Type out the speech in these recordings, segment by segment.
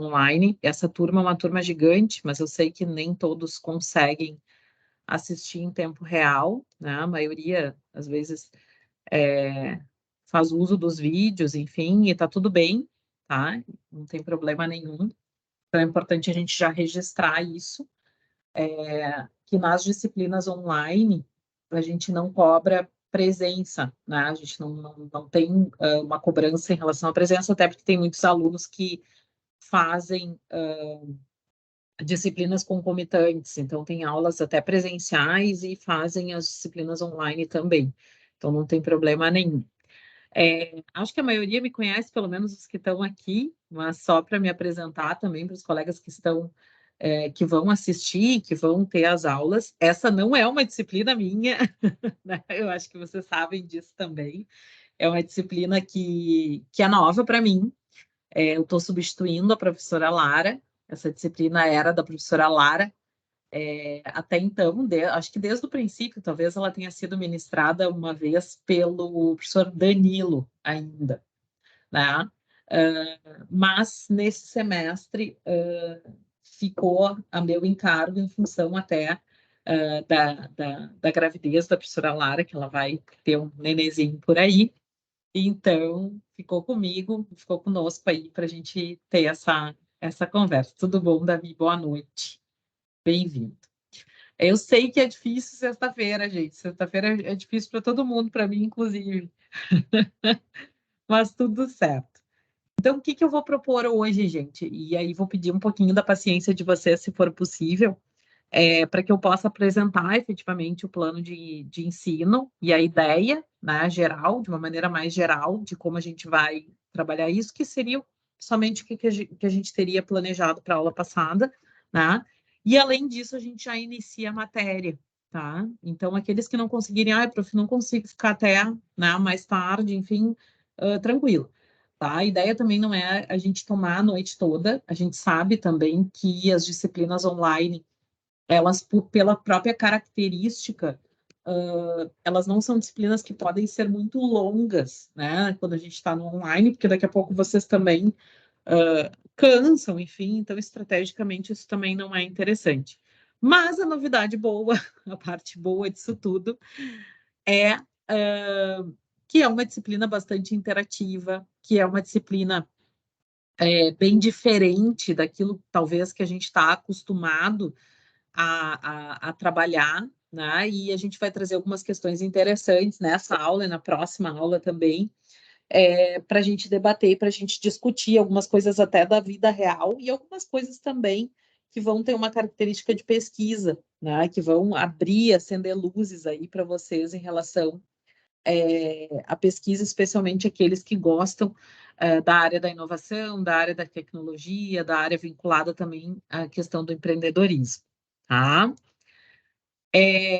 online. Essa turma é uma turma gigante, mas eu sei que nem todos conseguem assistir em tempo real, né? A maioria, às vezes, faz uso dos vídeos, enfim, e tá tudo bem, tá? Não tem problema nenhum. Então é importante a gente já registrar isso, que nas disciplinas online a gente não cobra presença, né? A gente não tem uma cobrança em relação à presença, até porque tem muitos alunos que fazem disciplinas concomitantes, então tem aulas até presenciais e fazem as disciplinas online também, então não tem problema nenhum. Acho que a maioria me conhece, pelo menos os que estão aqui, mas só para me apresentar também para os colegas que estão, que vão assistir, que vão ter as aulas. Essa não é uma disciplina minha, né? Eu acho que vocês sabem disso também. É uma disciplina que é nova para mim. Eu estou substituindo a professora Lara. Essa disciplina era da professora Lara. Até então, acho que desde o princípio, talvez ela tenha sido ministrada uma vez pelo professor Danilo ainda, né? Mas nesse semestre ficou a meu encargo em função até da gravidez da professora Lara, que ela vai ter um nenenzinho por aí. Então, ficou comigo, ficou conosco aí para a gente ter essa conversa. Tudo bom, Davi? Boa noite. Bem-vindo. Eu sei que é difícil sexta-feira, gente. Sexta-feira é difícil para todo mundo, para mim, inclusive. Mas tudo certo. Então, o que que eu vou propor hoje, gente? E aí vou pedir um pouquinho da paciência de vocês, se for possível, para que eu possa apresentar efetivamente o plano de ensino e a ideia, né, geral, de uma maneira mais geral, de como a gente vai trabalhar isso, que seria somente o que a gente teria planejado para a aula passada, né? E além disso, a gente já inicia a matéria, tá? Então, aqueles que não conseguirem, prof, não consigo ficar até, né, mais tarde, enfim, tranquilo. Tá? A ideia também não é a gente tomar a noite toda, a gente sabe também que as disciplinas online elas, pela própria característica, elas não são disciplinas que podem ser muito longas, né? Quando a gente está no online, porque daqui a pouco vocês também cansam, enfim, então estrategicamente isso também não é interessante. Mas a novidade boa, a parte boa disso tudo, é que é uma disciplina bastante interativa, que é uma disciplina bem diferente daquilo, talvez, que a gente está acostumado a trabalhar, né? E a gente vai trazer algumas questões interessantes nessa aula e na próxima aula também, para a gente debater, para a gente discutir algumas coisas até da vida real e algumas coisas também que vão ter uma característica de pesquisa, né? Que vão abrir, acender luzes aí para vocês em relação à pesquisa, especialmente aqueles que gostam da área da inovação, da área da tecnologia, da área vinculada também à questão do empreendedorismo, tá?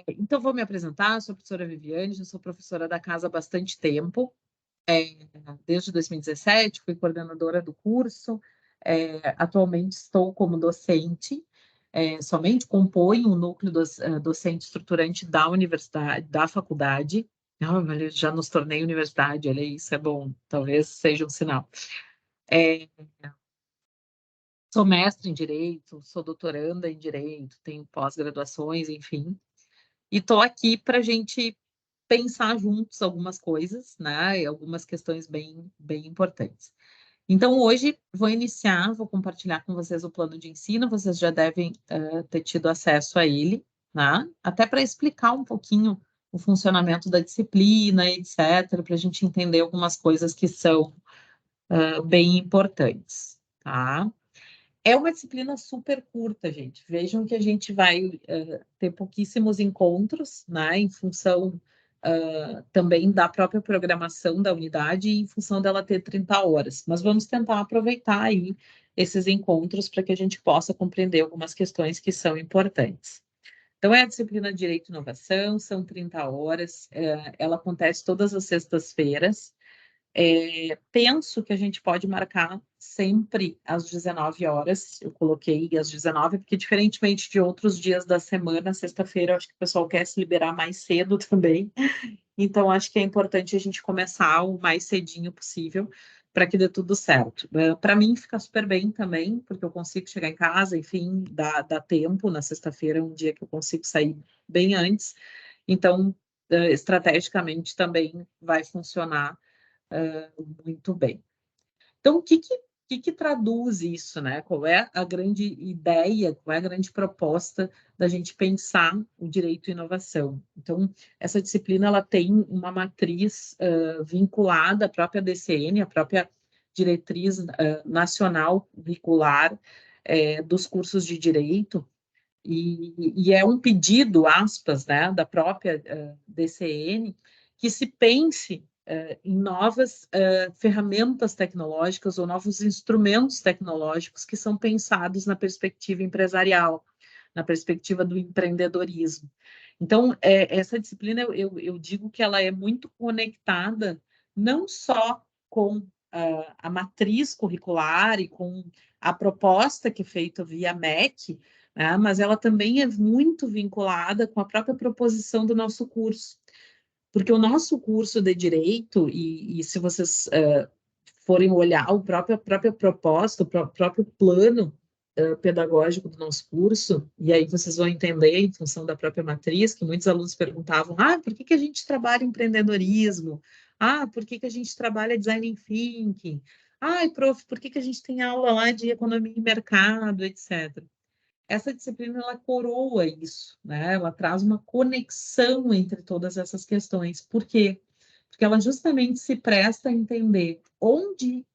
Então, vou me apresentar, sou a professora Viviane, já sou professora da casa há bastante tempo, desde 2017, fui coordenadora do curso, atualmente estou como docente, somente componho o núcleo docente estruturante da universidade, da faculdade. Ah, mas eu já nos tornei universidade, olha, isso é bom, talvez seja um sinal. Sou mestre em Direito, sou doutoranda em Direito, tenho pós-graduações, enfim, e estou aqui para a gente pensar juntos algumas coisas, né? E algumas questões bem importantes. Então, hoje vou compartilhar com vocês o plano de ensino, vocês já devem ter tido acesso a ele, né? Até para explicar um pouquinho o funcionamento da disciplina, etc., para a gente entender algumas coisas que são bem importantes, tá? É uma disciplina super curta, gente. Vejam que a gente vai ter pouquíssimos encontros, né, em função também da própria programação da unidade e em função dela ter 30 horas. Mas vamos tentar aproveitar aí esses encontros para que a gente possa compreender algumas questões que são importantes. Então, é a disciplina de Direito e Inovação, são 30 horas, ela acontece todas as sextas-feiras. Penso que a gente pode marcar sempre às 19 horas. Eu coloquei às 19, porque diferentemente de outros dias da semana, sexta-feira, eu acho que o pessoal quer se liberar mais cedo também. Então, acho que é importante a gente começar o mais cedinho possível, que dê tudo certo. Para mim fica super bem também, porque eu consigo chegar em casa, enfim, dá tempo. Na sexta-feira é um dia que eu consigo sair bem antes, então estrategicamente também vai funcionar muito bem. Então, o que traduz isso, né? Qual é a grande ideia, qual é a grande proposta da gente pensar o direito e inovação? Então, essa disciplina ela tem uma matriz vinculada à própria DCN, a própria Diretriz Nacional Curricular dos cursos de direito, e é um pedido, aspas, né, da própria DCN, que se pense em novas ferramentas tecnológicas ou novos instrumentos tecnológicos que são pensados na perspectiva empresarial, na perspectiva do empreendedorismo. Então, essa disciplina, eu digo que ela é muito conectada não só com a matriz curricular e com a proposta que é feita via MEC, né, mas ela também é muito vinculada com a própria proposição do nosso curso. Porque o nosso curso de Direito, e se vocês forem olhar a própria proposta, o próprio plano pedagógico do nosso curso, e aí vocês vão entender, em função da própria matriz, que muitos alunos perguntavam, por que a gente trabalha empreendedorismo? Por que a gente trabalha design thinking? Prof, por que a gente tem aula lá de economia e mercado, etc. Essa disciplina ela coroa isso, né? Ela traz uma conexão entre todas essas questões. Por quê? Porque ela justamente se presta a entender onde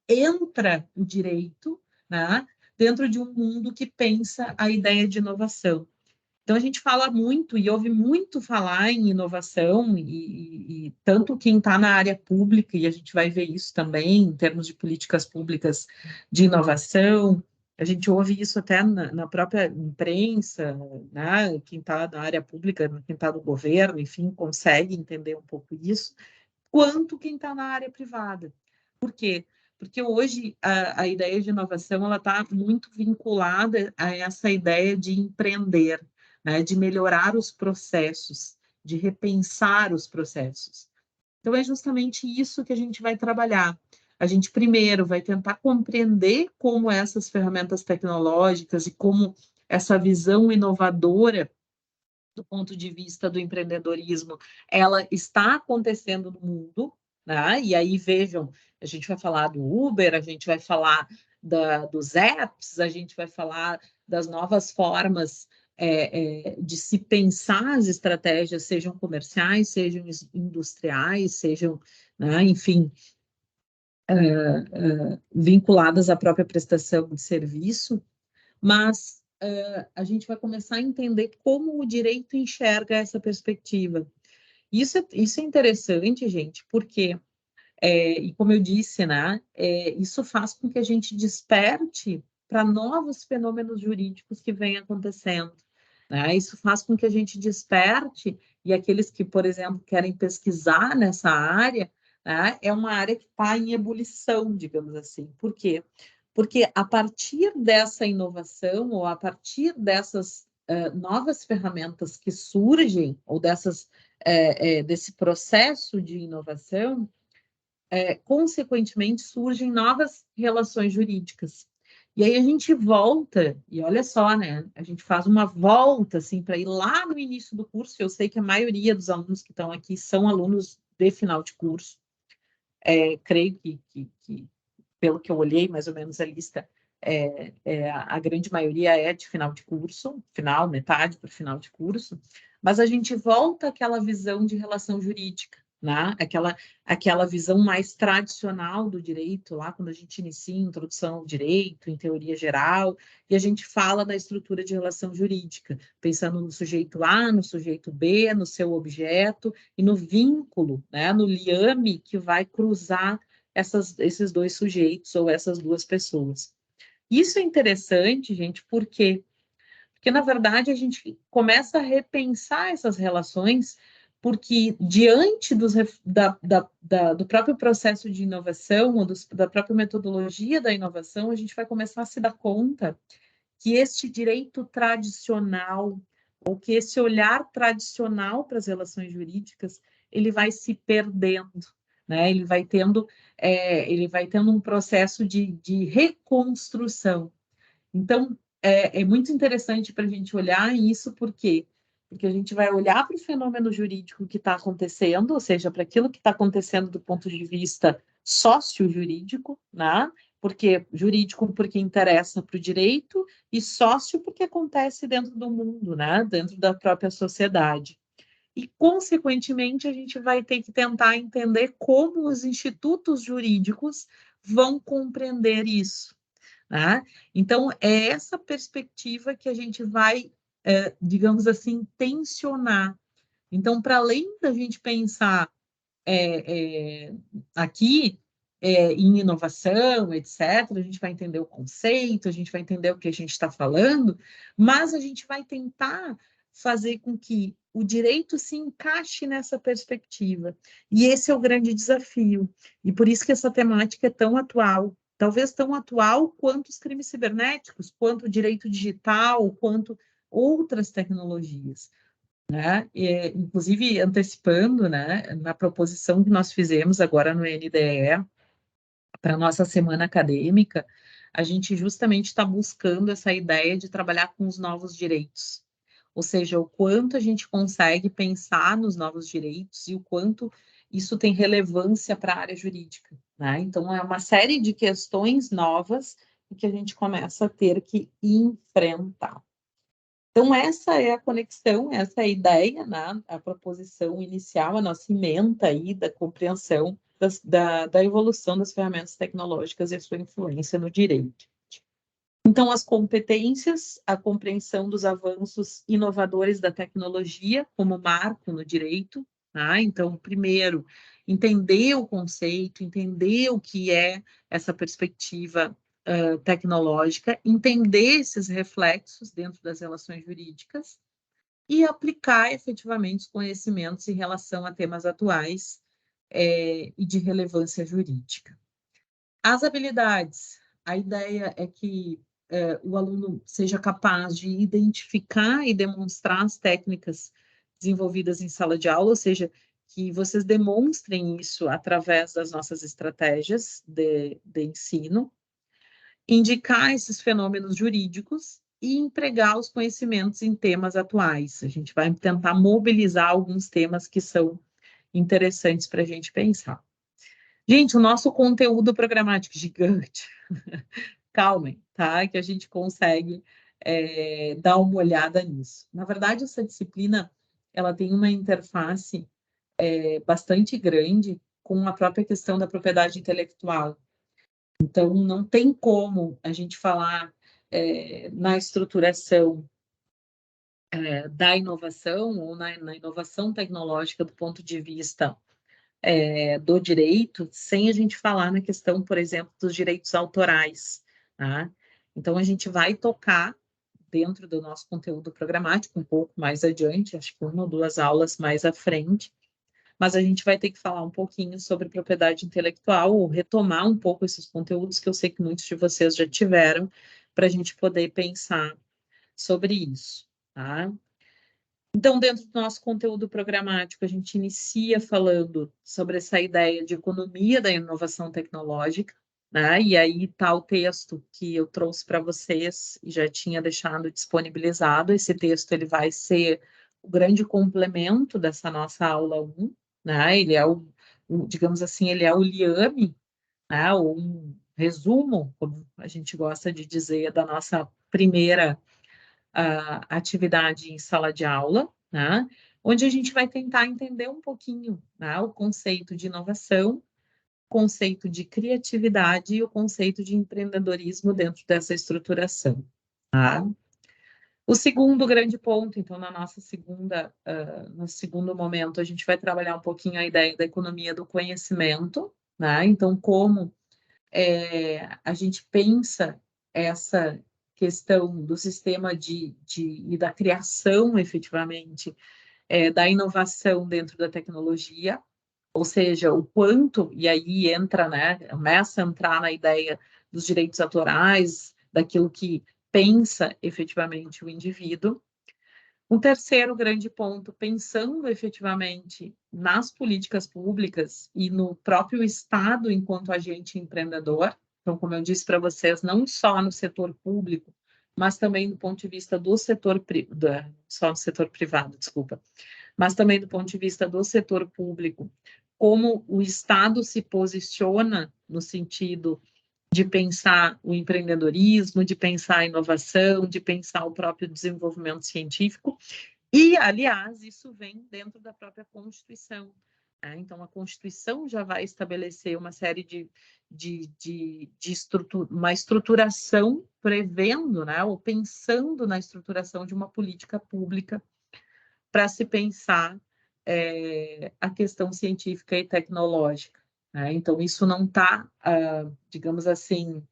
entra o direito, né? Dentro de um mundo que pensa a ideia de inovação. Então, a gente fala muito e ouve muito falar em inovação, e tanto quem está na área pública, e a gente vai ver isso também em termos de políticas públicas de inovação, a gente ouve isso até na própria imprensa, né? Quem está na área pública, quem está no governo, enfim, consegue entender um pouco isso, quanto quem está na área privada. Por quê? Porque hoje a ideia de inovação ela está muito vinculada a essa ideia de empreender, né, de melhorar os processos, de repensar os processos. Então, é justamente isso que a gente vai trabalhar. A gente, primeiro, vai tentar compreender como essas ferramentas tecnológicas e como essa visão inovadora do ponto de vista do empreendedorismo, ela está acontecendo no mundo, né? E aí, vejam, a gente vai falar do Uber, a gente vai falar dos apps, a gente vai falar das novas formas de se pensar as estratégias, sejam comerciais, sejam industriais, sejam, né, enfim, vinculadas à própria prestação de serviço, mas a gente vai começar a entender como o direito enxerga essa perspectiva. Isso é interessante, gente, porque, e como eu disse, né, isso faz com que a gente desperte para novos fenômenos jurídicos que vêm acontecendo. Né? Isso faz com que a gente desperte, e aqueles que, por exemplo, querem pesquisar nessa área, né, é uma área que está em ebulição, digamos assim. Por quê? Porque a partir dessa inovação, ou a partir dessas novas ferramentas que surgem, ou desse processo de inovação, consequentemente surgem novas relações jurídicas. E aí a gente volta, e olha só, né? A gente faz uma volta, assim, para ir lá no início do curso. Eu sei que a maioria dos alunos que estão aqui são alunos de final de curso. Creio que pelo que eu olhei, mais ou menos a lista, a grande maioria é de final de curso, final, metade para o final de curso, mas a gente volta àquela visão de relação jurídica, né? Aquela visão mais tradicional do direito, lá quando a gente inicia a introdução ao direito, em teoria geral, e a gente fala da estrutura de relação jurídica, pensando no sujeito A, no sujeito B, no seu objeto, e no vínculo, né? No liame que vai cruzar esses dois sujeitos ou essas duas pessoas. Isso é interessante, gente, por quê? Porque, na verdade, a gente começa a repensar essas relações, porque diante do próprio processo de inovação, ou da própria metodologia da inovação, a gente vai começar a se dar conta que este direito tradicional, ou que esse olhar tradicional para as relações jurídicas, ele vai se perdendo, né? Ele vai tendo um processo de reconstrução. Então, é muito interessante para a gente olhar isso, por quê? Porque a gente vai olhar para o fenômeno jurídico que está acontecendo, ou seja, para aquilo que está acontecendo do ponto de vista sócio-jurídico, né? Porque jurídico porque interessa para o direito e sócio porque acontece dentro do mundo, né? Dentro da própria sociedade. E, consequentemente, a gente vai ter que tentar entender como os institutos jurídicos vão compreender isso, né? Então, é essa perspectiva que a gente vai, digamos assim, tensionar. Então, para além da gente pensar aqui em inovação, etc., a gente vai entender o conceito, a gente vai entender o que a gente está falando, mas a gente vai tentar fazer com que o direito se encaixe nessa perspectiva. E esse é o grande desafio. E por isso que essa temática é tão atual. Talvez tão atual quanto os crimes cibernéticos, quanto o direito digital, quanto outras tecnologias, né? E, inclusive antecipando, né, na proposição que nós fizemos agora no NDE para a nossa semana acadêmica, a gente justamente está buscando essa ideia de trabalhar com os novos direitos, ou seja, o quanto a gente consegue pensar nos novos direitos e o quanto isso tem relevância para a área jurídica, né? Então, é uma série de questões novas que a gente começa a ter que enfrentar. Então, essa é a conexão, essa é a ideia, né? A proposição inicial, a nossa ementa aí da compreensão da evolução das ferramentas tecnológicas e a sua influência no direito. Então, as competências, a compreensão dos avanços inovadores da tecnologia como marco no direito, tá? Então, primeiro, entender o conceito, entender o que é essa perspectiva tecnológica, entender esses reflexos dentro das relações jurídicas e aplicar efetivamente os conhecimentos em relação a temas atuais e de relevância jurídica. As habilidades, a ideia é que o aluno seja capaz de identificar e demonstrar as técnicas desenvolvidas em sala de aula, ou seja, que vocês demonstrem isso através das nossas estratégias de ensino, indicar esses fenômenos jurídicos e empregar os conhecimentos em temas atuais. A gente vai tentar mobilizar alguns temas que são interessantes para a gente pensar. Gente, o nosso conteúdo programático gigante. Calmem, tá? Que a gente consegue dar uma olhada nisso. Na verdade, essa disciplina ela tem uma interface bastante grande com a própria questão da propriedade intelectual. Então, não tem como a gente falar na estruturação da inovação ou na inovação tecnológica do ponto de vista do direito, sem a gente falar na questão, por exemplo, dos direitos autorais, tá? Então, a gente vai tocar dentro do nosso conteúdo programático um pouco mais adiante, acho que uma ou duas aulas mais à frente, mas a gente vai ter que falar um pouquinho sobre propriedade intelectual, ou retomar um pouco esses conteúdos que eu sei que muitos de vocês já tiveram, para a gente poder pensar sobre isso, tá? Então, dentro do nosso conteúdo programático, a gente inicia falando sobre essa ideia de economia da inovação tecnológica, né? E aí está o texto que eu trouxe para vocês e já tinha deixado disponibilizado. Esse texto ele vai ser o grande complemento dessa nossa aula 1, né? Ele é digamos assim, ele é o liame, né? Ou um resumo, como a gente gosta de dizer, da nossa primeira atividade em sala de aula, né? Onde a gente vai tentar entender um pouquinho, né, o conceito de inovação, o conceito de criatividade e o conceito de empreendedorismo dentro dessa estruturação. Tá? O segundo grande ponto, então, na nossa no segundo momento, a gente vai trabalhar um pouquinho a ideia da economia do conhecimento, né? Então, como a gente pensa essa questão do sistema e da criação, efetivamente, da inovação dentro da tecnologia, ou seja, o quanto, e aí entra, né, começa a entrar na ideia dos direitos autorais, daquilo que pensa efetivamente o indivíduo. Um terceiro grande ponto, pensando efetivamente nas políticas públicas e no próprio Estado enquanto agente empreendedor. Então, como eu disse para vocês, não só no setor público, mas também do ponto de vista do setor só no setor privado, desculpa, mas também do ponto de vista do setor público, como o Estado se posiciona no sentido de pensar o empreendedorismo, de pensar a inovação, de pensar o próprio desenvolvimento científico. E, aliás, isso vem dentro da própria Constituição. Né? Então, a Constituição já vai estabelecer uma série uma estruturação prevendo, né, ou pensando na estruturação de uma política pública para se pensar a questão científica e tecnológica. Né? Então, isso não está, digamos assim,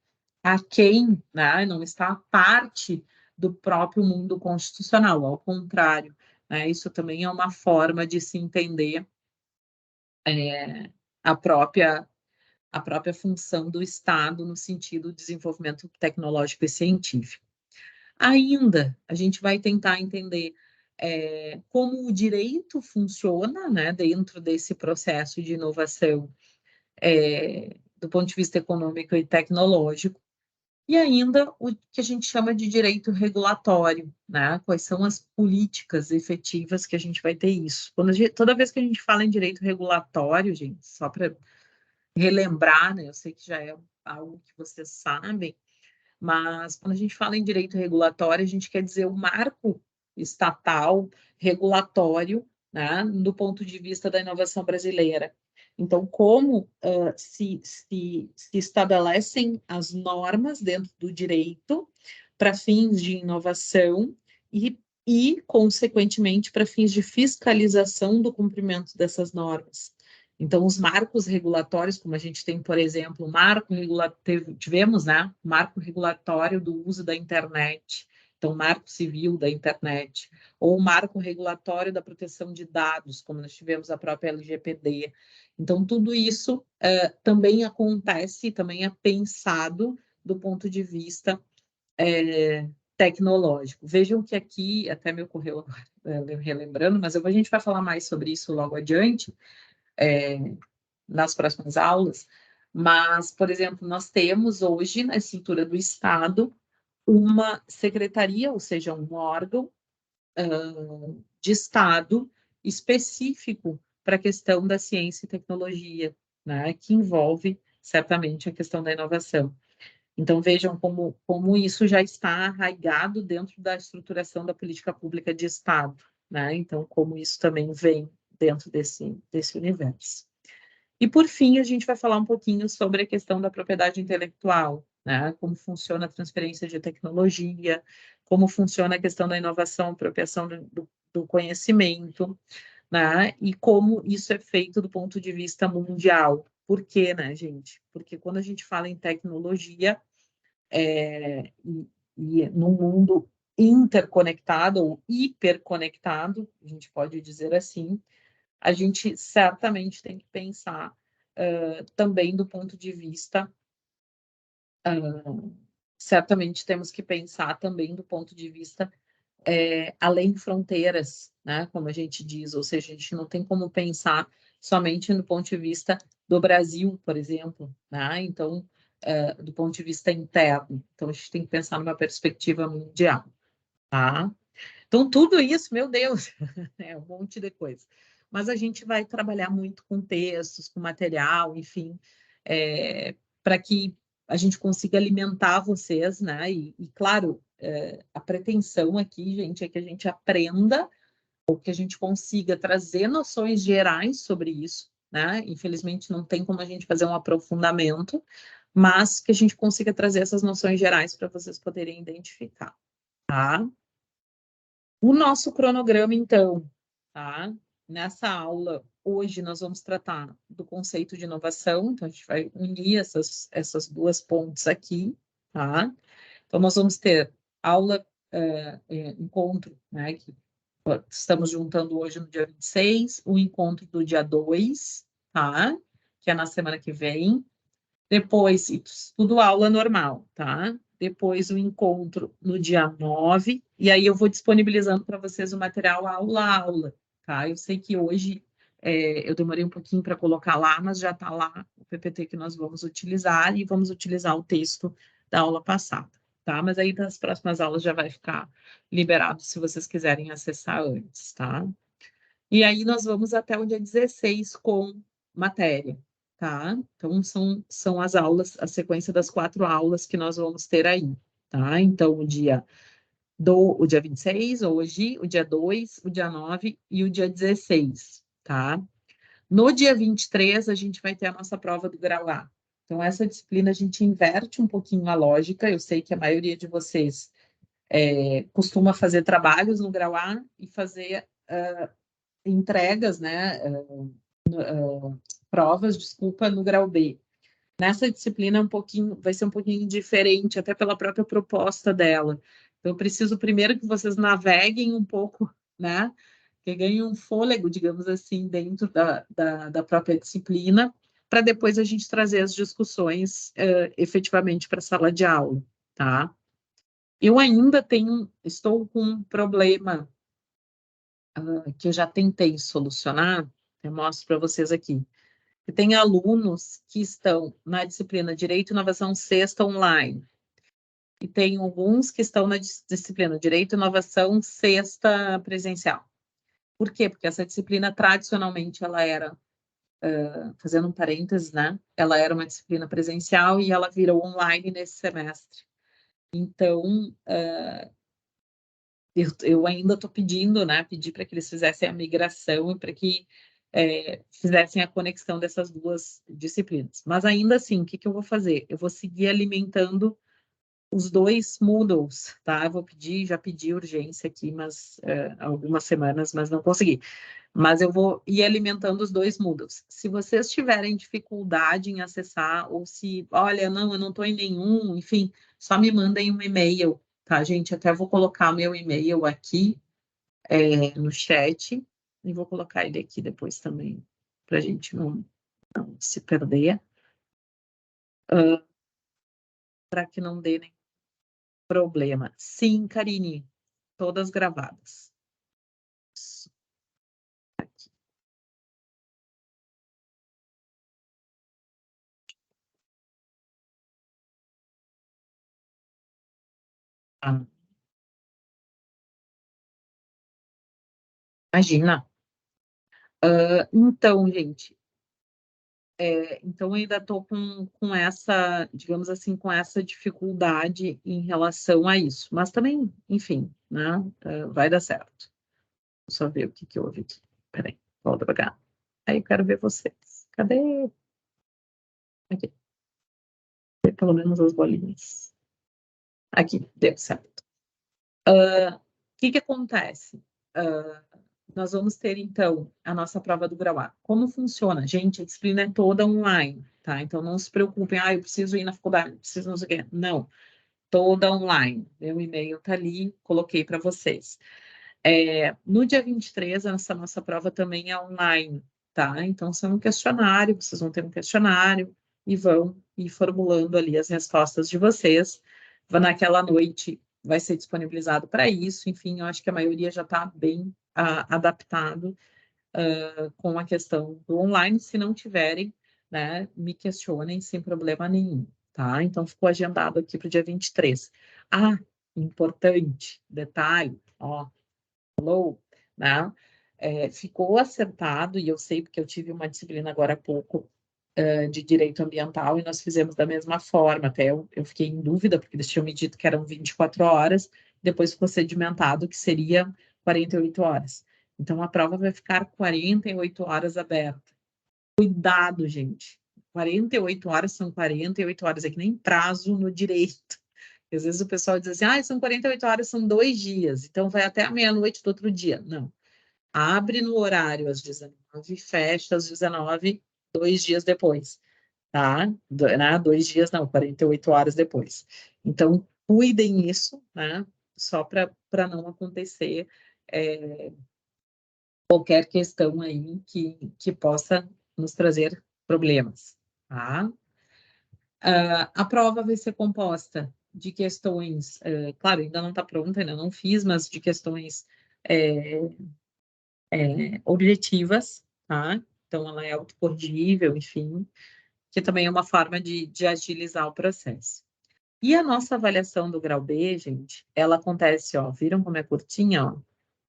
aquém, né? Não está à parte do próprio mundo constitucional, ao contrário. Né? Isso também é uma forma de se entender a própria função do Estado no sentido do desenvolvimento tecnológico e científico. Ainda, a gente vai tentar entender como o direito funciona, né, dentro desse processo de inovação do ponto de vista econômico e tecnológico, e ainda o que a gente chama de direito regulatório, né? Quais são as políticas efetivas que a gente vai ter isso. Toda vez que a gente fala em direito regulatório, gente, só para relembrar, né? Eu sei que já é algo que vocês sabem, mas quando a gente fala em direito regulatório, a gente quer dizer o marco estatal regulatório, né, do ponto de vista da inovação brasileira. Então, como se estabelecem as normas dentro do direito para fins de inovação consequentemente, para fins de fiscalização do cumprimento dessas normas. Então, os marcos regulatórios, como a gente tem, por exemplo, tivemos, né, marco regulatório do uso da internet, então, marco civil da internet, ou marco regulatório da proteção de dados, como nós tivemos a própria LGPD. Então, tudo isso também acontece, também é pensado do ponto de vista tecnológico. Vejam que aqui, até me ocorreu relembrando, mas a gente vai falar mais sobre isso logo adiante, nas próximas aulas, mas, por exemplo, nós temos hoje na estrutura do Estado uma secretaria, ou seja, um órgão de Estado específico para a questão da ciência e tecnologia, né, que envolve certamente a questão da inovação. Então, vejam como isso já está arraigado dentro da estruturação da política pública de Estado, né? Então, como isso também vem dentro desse universo. E, por fim, a gente vai falar um pouquinho sobre a questão da propriedade intelectual, né? Como funciona a transferência de tecnologia, como funciona a questão da inovação, apropriação do conhecimento, né? E como isso é feito do ponto de vista mundial. Por quê, né, gente? Porque quando a gente fala em tecnologia, e num mundo interconectado ou hiperconectado, a gente pode dizer assim, a gente certamente tem que pensar também do ponto de vista, certamente temos que pensar também do ponto de vista além fronteiras, né, como a gente diz, ou seja, a gente não tem como pensar somente no ponto de vista do Brasil, por exemplo, né? Então, do ponto de vista interno. Então, a gente tem que pensar numa perspectiva mundial, tá? Então, tudo isso, meu Deus, é um monte de coisa. Mas a gente vai trabalhar muito com textos, com material, enfim, para que a gente consiga alimentar vocês, né? E claro, a pretensão aqui, gente, é que a gente aprenda ou que a gente consiga trazer noções gerais sobre isso, né? Infelizmente, não tem como a gente fazer um aprofundamento, mas que a gente consiga trazer essas noções gerais para vocês poderem identificar, tá? O nosso cronograma, então, tá? Nessa aula, hoje, nós vamos tratar do conceito de inovação, então a gente vai unir essas duas pontes aqui, tá? Então, nós vamos ter aula, encontro, né, que estamos juntando hoje no dia 26, o encontro do dia 2, tá? Que é na semana que vem. Depois, tudo aula normal, tá? depois o encontro no dia 9, e aí eu vou disponibilizando para vocês o material aula a aula, tá? Eu sei que hoje eu demorei um pouquinho para colocar lá, mas já está lá o PPT que nós vamos utilizar e vamos utilizar o texto da aula passada, tá? Mas aí das próximas aulas já vai ficar liberado se vocês quiserem acessar antes, tá? E aí nós vamos até o dia 16 com matéria, tá? Então são as aulas, a sequência das 4 aulas que nós vamos ter aí, tá? Então o dia 26, hoje, o dia 2, o dia 9 e o dia 16, tá? No dia 23, a gente vai ter a nossa prova do grau A. Então, essa disciplina a gente inverte um pouquinho a lógica. Eu sei que a maioria de vocês costuma fazer trabalhos no grau A e fazer entregas, né? Provas, desculpa, no grau B. Nessa disciplina vai ser um pouquinho diferente, até pela própria proposta dela. Então, eu preciso primeiro que vocês naveguem um pouco, né? Que ganhem um fôlego, digamos assim, dentro da própria disciplina, para depois a gente trazer as discussões efetivamente para a sala de aula, tá? Eu ainda estou com um problema que eu já tentei solucionar, eu mostro para vocês aqui. E tem alunos que estão na disciplina Direito e Inovação Sexta Online. E tem alguns que estão na disciplina Direito e Inovação Sexta Presencial. Por quê? Porque essa disciplina, tradicionalmente, ela era, fazendo um parênteses, né? Ela era uma disciplina presencial e ela virou online nesse semestre. Então, eu ainda estou pedindo, né? Pedi para que eles fizessem a migração e para que fizessem a conexão dessas duas disciplinas. Mas ainda assim, o que eu vou fazer? Eu vou seguir alimentando os dois Moodles, tá? Eu vou pedir, já pedi urgência aqui, mas algumas semanas, mas não consegui. Mas eu vou ir alimentando os dois Moodles. Se vocês tiverem dificuldade em acessar, ou se, olha, não, eu não estou em nenhum, enfim, só me mandem um e-mail, tá, gente? Até vou colocar meu e-mail aqui no chat, e vou colocar ele aqui depois também, para a gente não se perder, para que não dê nenhum problema. Sim, Karine, todas gravadas. Aqui. Ah, imagina. Então, gente, então eu ainda estou com essa, digamos assim, com essa dificuldade em relação a isso. Mas também, enfim, né? Vai dar certo. Vou só ver o que houve aqui. Peraí, volta para cá. Aí eu quero ver vocês. Cadê? Aqui. Pelo menos as bolinhas. Aqui, deu certo. O que acontece? Nós vamos ter, então, a nossa prova do grau A. Como funciona? Gente, a disciplina é toda online, tá? Então, não se preocupem, eu preciso ir na faculdade, preciso não sei o quê. Não, toda online. Meu e-mail tá ali, coloquei para vocês. No dia 23, essa nossa prova também é online, tá? Então, são um questionário, vocês vão ter um questionário e vão ir formulando ali as respostas de vocês. Naquela noite vai ser disponibilizado para isso, enfim, eu acho que a maioria já está bem adaptado com a questão do online. Se não tiverem, né, me questionem sem problema nenhum, tá? Então, ficou agendado aqui para o dia 23. Ah, importante, detalhe, ó, falou, né? Ficou acertado, e eu sei porque eu tive uma disciplina agora há pouco de direito ambiental e nós fizemos da mesma forma. Até eu fiquei em dúvida, porque eles tinham me dito que eram 24 horas, depois ficou sedimentado que seria 48 horas. Então, a prova vai ficar 48 horas aberta. Cuidado, gente. 48 horas são 48 horas, é que nem prazo no direito. Às vezes o pessoal diz assim, são 48 horas, são 2 dias, então vai até a meia-noite do outro dia. Não. Abre no horário às 19, fecha às 19, 2 dias depois, tá? 2 dias não, 48 horas depois. Então, cuidem isso, né? Só para não acontecer qualquer questão aí que possa nos trazer problemas, tá? A prova vai ser composta de questões, claro, ainda não está pronta, ainda não fiz, mas de questões objetivas, tá? Então, ela é autocorrigível, enfim, que também é uma forma de agilizar o processo. E a nossa avaliação do grau B, gente, ela acontece, ó, viram como é curtinha, ó?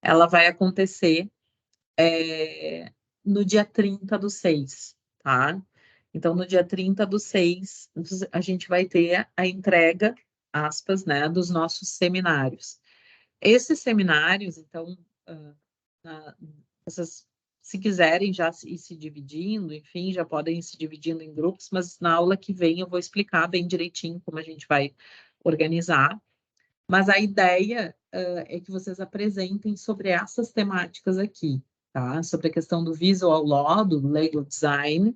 Ela vai acontecer no dia 30/6, tá? Então, no dia 30/6, a gente vai ter a entrega, aspas, né, dos nossos seminários. Esses seminários, então, essas, se quiserem já ir se dividindo, enfim, já podem ir se dividindo em grupos, mas na aula que vem eu vou explicar bem direitinho como a gente vai organizar. Mas a ideia é que vocês apresentem sobre essas temáticas aqui, tá? Sobre a questão do Visual Law, do Legal Design,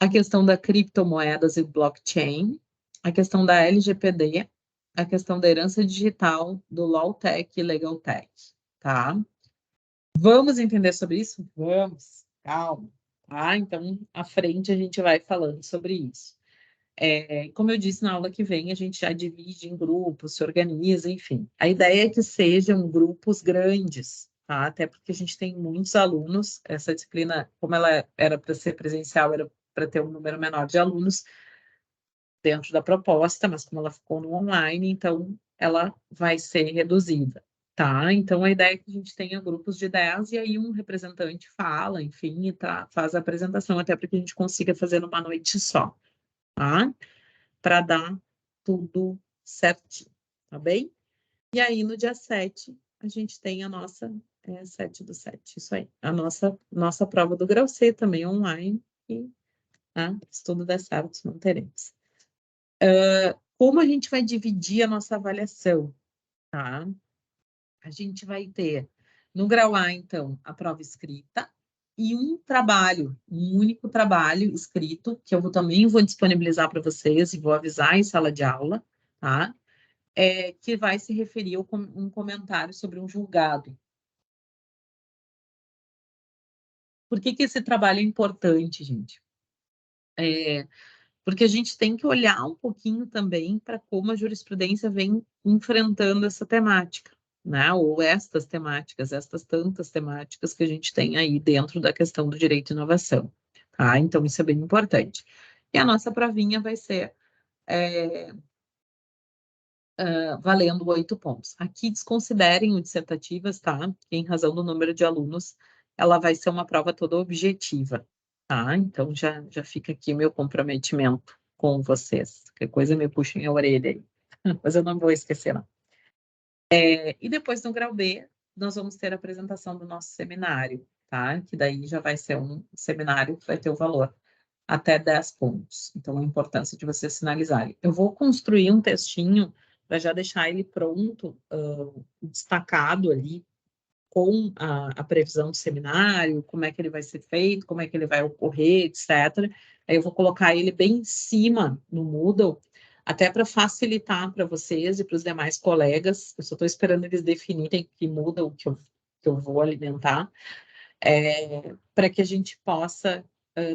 a questão da criptomoedas e blockchain, a questão da LGPD, a questão da herança digital, do Law Tech e Legal Tech, tá? Vamos entender sobre isso? Vamos, calma, tá? Então, à frente a gente vai falando sobre isso. Como eu disse na aula que vem, a gente já divide em grupos, se organiza, enfim. A ideia é que sejam grupos grandes, tá? Até porque a gente tem muitos alunos, essa disciplina, como ela era para ser presencial, era para ter um número menor de alunos dentro da proposta, mas como ela ficou no online, então ela vai ser reduzida, tá? Então a ideia é que a gente tenha grupos de 10 e aí um representante fala, enfim, e faz a apresentação, até para que a gente consiga fazer numa noite só, tá? Para dar tudo certinho, tá bem? E aí, no dia 7, a gente tem a nossa 7/7, isso aí, a nossa prova do grau C também online, e se tudo der certo, não teremos. Como a gente vai dividir a nossa avaliação, tá? A gente vai ter, no grau A, então, a prova escrita e um trabalho, um único trabalho escrito, que eu também vou disponibilizar para vocês e vou avisar em sala de aula, tá? Que vai se referir a um comentário sobre um julgado. Por que esse trabalho é importante, gente? Porque a gente tem que olhar um pouquinho também para como a jurisprudência vem enfrentando essa temática, né? Ou estas temáticas, estas tantas temáticas que a gente tem aí dentro da questão do direito e inovação, tá? Então, isso é bem importante. E a nossa provinha vai ser valendo 8 pontos. Aqui desconsiderem o dissertativas, tá? Em razão do número de alunos, ela vai ser uma prova toda objetiva, tá? Então já fica aqui meu comprometimento com vocês. Qualquer coisa me puxem a orelha aí. Mas eu não vou esquecer, não. E depois no grau B, nós vamos ter a apresentação do nosso seminário, tá? Que daí já vai ser um seminário que vai ter o valor até 10 pontos. Então, a importância de vocês sinalizarem. Eu vou construir um textinho para já deixar ele pronto, destacado ali, com a previsão do seminário, como é que ele vai ser feito, como é que ele vai ocorrer, etc. Aí eu vou colocar ele bem em cima no Moodle, até para facilitar para vocês e para os demais colegas. Eu só estou esperando eles definirem que Moodle que eu vou alimentar, para que a gente possa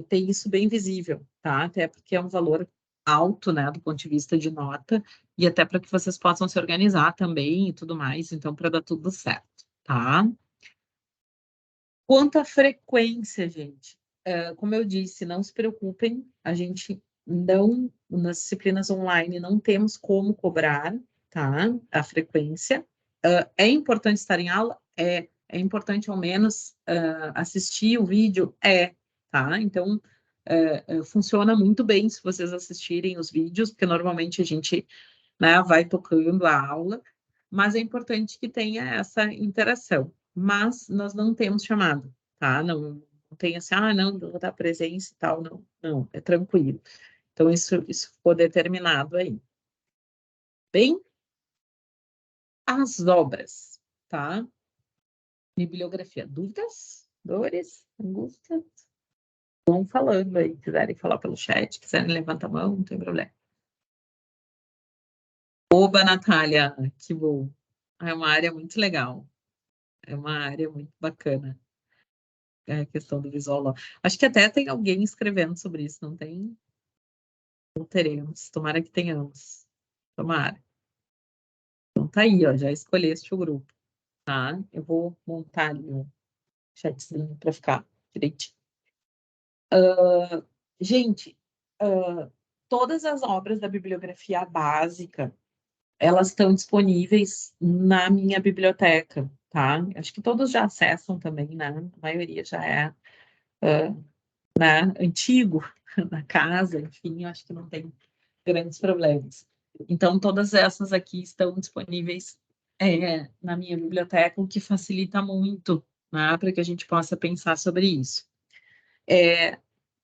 ter isso bem visível, tá? Até porque é um valor alto, né, do ponto de vista de nota, e até para que vocês possam se organizar também e tudo mais, então, para dar tudo certo, tá? Quanto à frequência, gente, como eu disse, não se preocupem, a gente não, nas disciplinas online, não temos como cobrar, tá? A frequência. É importante estar em aula? É importante ao menos assistir o vídeo? Tá? Então, funciona muito bem se vocês assistirem os vídeos, porque normalmente a gente, né, vai tocando a aula, mas é importante que tenha essa interação. Mas nós não temos chamada, tá? Não tem assim, não, vou dar presença e tal, não, é tranquilo. Então, isso ficou determinado aí. Bem, as obras, tá? Bibliografia. Dúvidas? Dores? Angústias? Vão falando aí. Quiserem falar pelo chat, quiserem levantar a mão, não tem problema. Oba, Natália, que bom. É uma área muito legal. É uma área muito bacana. É a questão do visual law. Acho que até tem alguém escrevendo sobre isso, não tem? Não teremos. Tomara que tenhamos. Tomara. tá aí, ó, já escolheste o grupo, tá? Eu vou montar ali um chatzinho para ficar direitinho. Gente, todas as obras da bibliografia básica, elas estão disponíveis na minha biblioteca, tá? Acho que todos já acessam também, né? A maioria já é, né, antigo na casa, enfim, acho que não tem grandes problemas. Então, todas essas aqui estão disponíveis na minha biblioteca, o que facilita muito, né, para que a gente possa pensar sobre isso.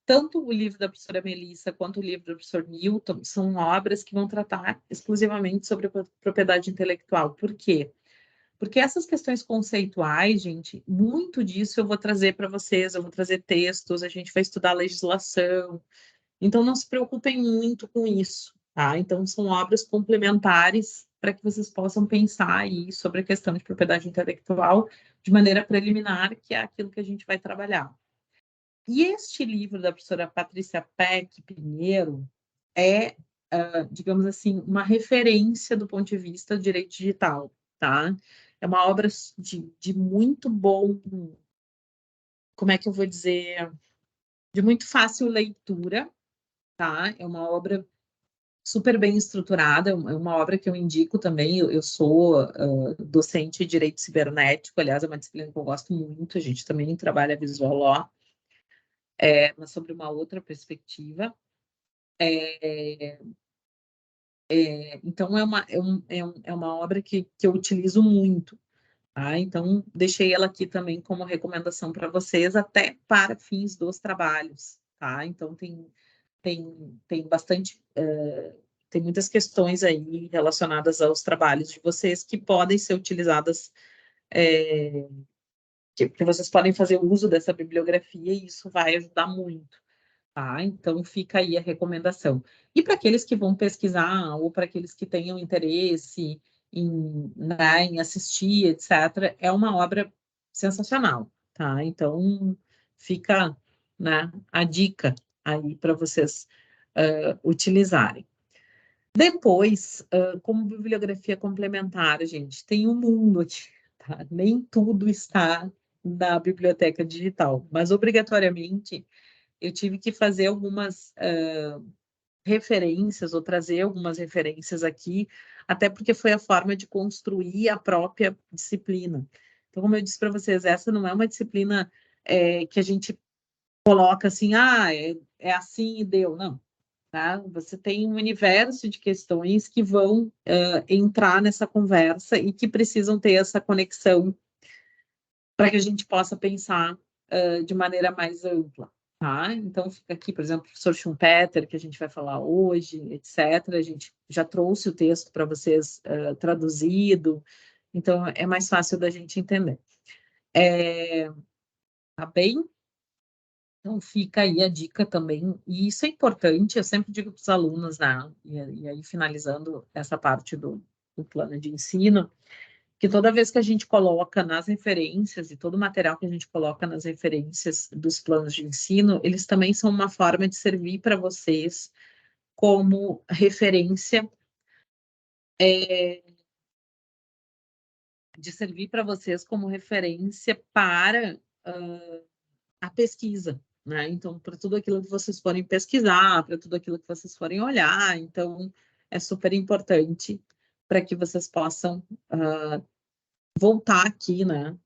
Tanto o livro da professora Melissa quanto o livro do professor Newton são obras que vão tratar exclusivamente sobre propriedade intelectual. Por quê? Porque essas questões conceituais, gente, muito disso eu vou trazer para vocês, eu vou trazer textos, a gente vai estudar legislação. Então, não se preocupem muito com isso, tá? Então, são obras complementares para que vocês possam pensar aí sobre a questão de propriedade intelectual de maneira preliminar, que é aquilo que a gente vai trabalhar. E este livro da professora Patrícia Peck Pinheiro é, digamos assim, uma referência do ponto de vista do direito digital, tá? É uma obra de muito bom, como é que eu vou dizer, de muito fácil leitura, tá? É uma obra super bem estruturada, é uma obra que eu indico também. Eu sou docente de direito cibernético, aliás, é uma disciplina que eu gosto muito, a gente também trabalha visual law, mas sobre uma outra perspectiva. Então, é uma obra que eu utilizo muito, tá? Então, deixei ela aqui também como recomendação para vocês, até para fins dos trabalhos, tá? Então, tem bastante, tem muitas questões aí relacionadas aos trabalhos de vocês que podem ser utilizadas, que vocês podem fazer uso dessa bibliografia e isso vai ajudar muito. Tá? Então, fica aí a recomendação. E para aqueles que vão pesquisar, ou para aqueles que tenham interesse né, em assistir, etc., é uma obra sensacional, tá? Então, fica, né, a dica aí para vocês utilizarem. Depois, como bibliografia complementar, gente, tem um mundo aqui, tá? Nem tudo está na biblioteca digital, mas obrigatoriamente eu tive que fazer algumas referências, ou trazer algumas referências aqui, até porque foi a forma de construir a própria disciplina. Então, como eu disse para vocês, essa não é uma disciplina que a gente coloca assim, é assim e deu, não. Tá? Você tem um universo de questões que vão entrar nessa conversa e que precisam ter essa conexão para que a gente possa pensar de maneira mais ampla. Tá? Então, fica aqui, por exemplo, o professor Schumpeter, que a gente vai falar hoje, etc. A gente já trouxe o texto para vocês traduzido, então é mais fácil da gente entender. Tá bem? Então, fica aí a dica também, e isso é importante, eu sempre digo para os alunos, né? E aí, finalizando essa parte do plano de ensino, que toda vez que a gente coloca nas referências, e todo o material que a gente coloca nas referências dos planos de ensino, eles também são uma forma de servir para vocês como referência, para a pesquisa, né? Então, para tudo aquilo que vocês forem pesquisar, para tudo aquilo que vocês forem olhar, então é super importante para que vocês possam voltar aqui, né?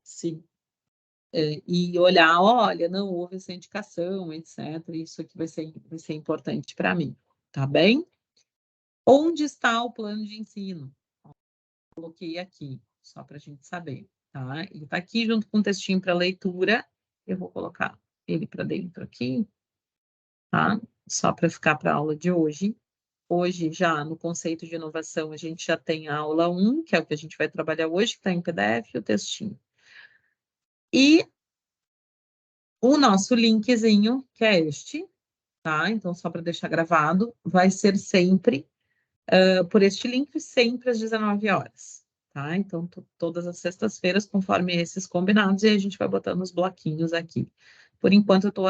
E olhar, olha, não houve essa indicação, etc. Isso aqui vai ser importante para mim, tá bem? Onde está o plano de ensino? Coloquei aqui, só para a gente saber, tá? Ele está aqui junto com o textinho para leitura. Eu vou colocar ele para dentro aqui, tá? Só para ficar para a aula de hoje. Hoje, já no conceito de inovação, a gente já tem a aula 1, que é o que a gente vai trabalhar hoje, que está em PDF, o textinho. E o nosso linkzinho, que é este, tá? Então, só para deixar gravado, vai ser sempre por este link, sempre às 19 horas, tá? Então, todas as sextas-feiras, conforme esses combinados, e a gente vai botando os bloquinhos aqui. Por enquanto, eu estou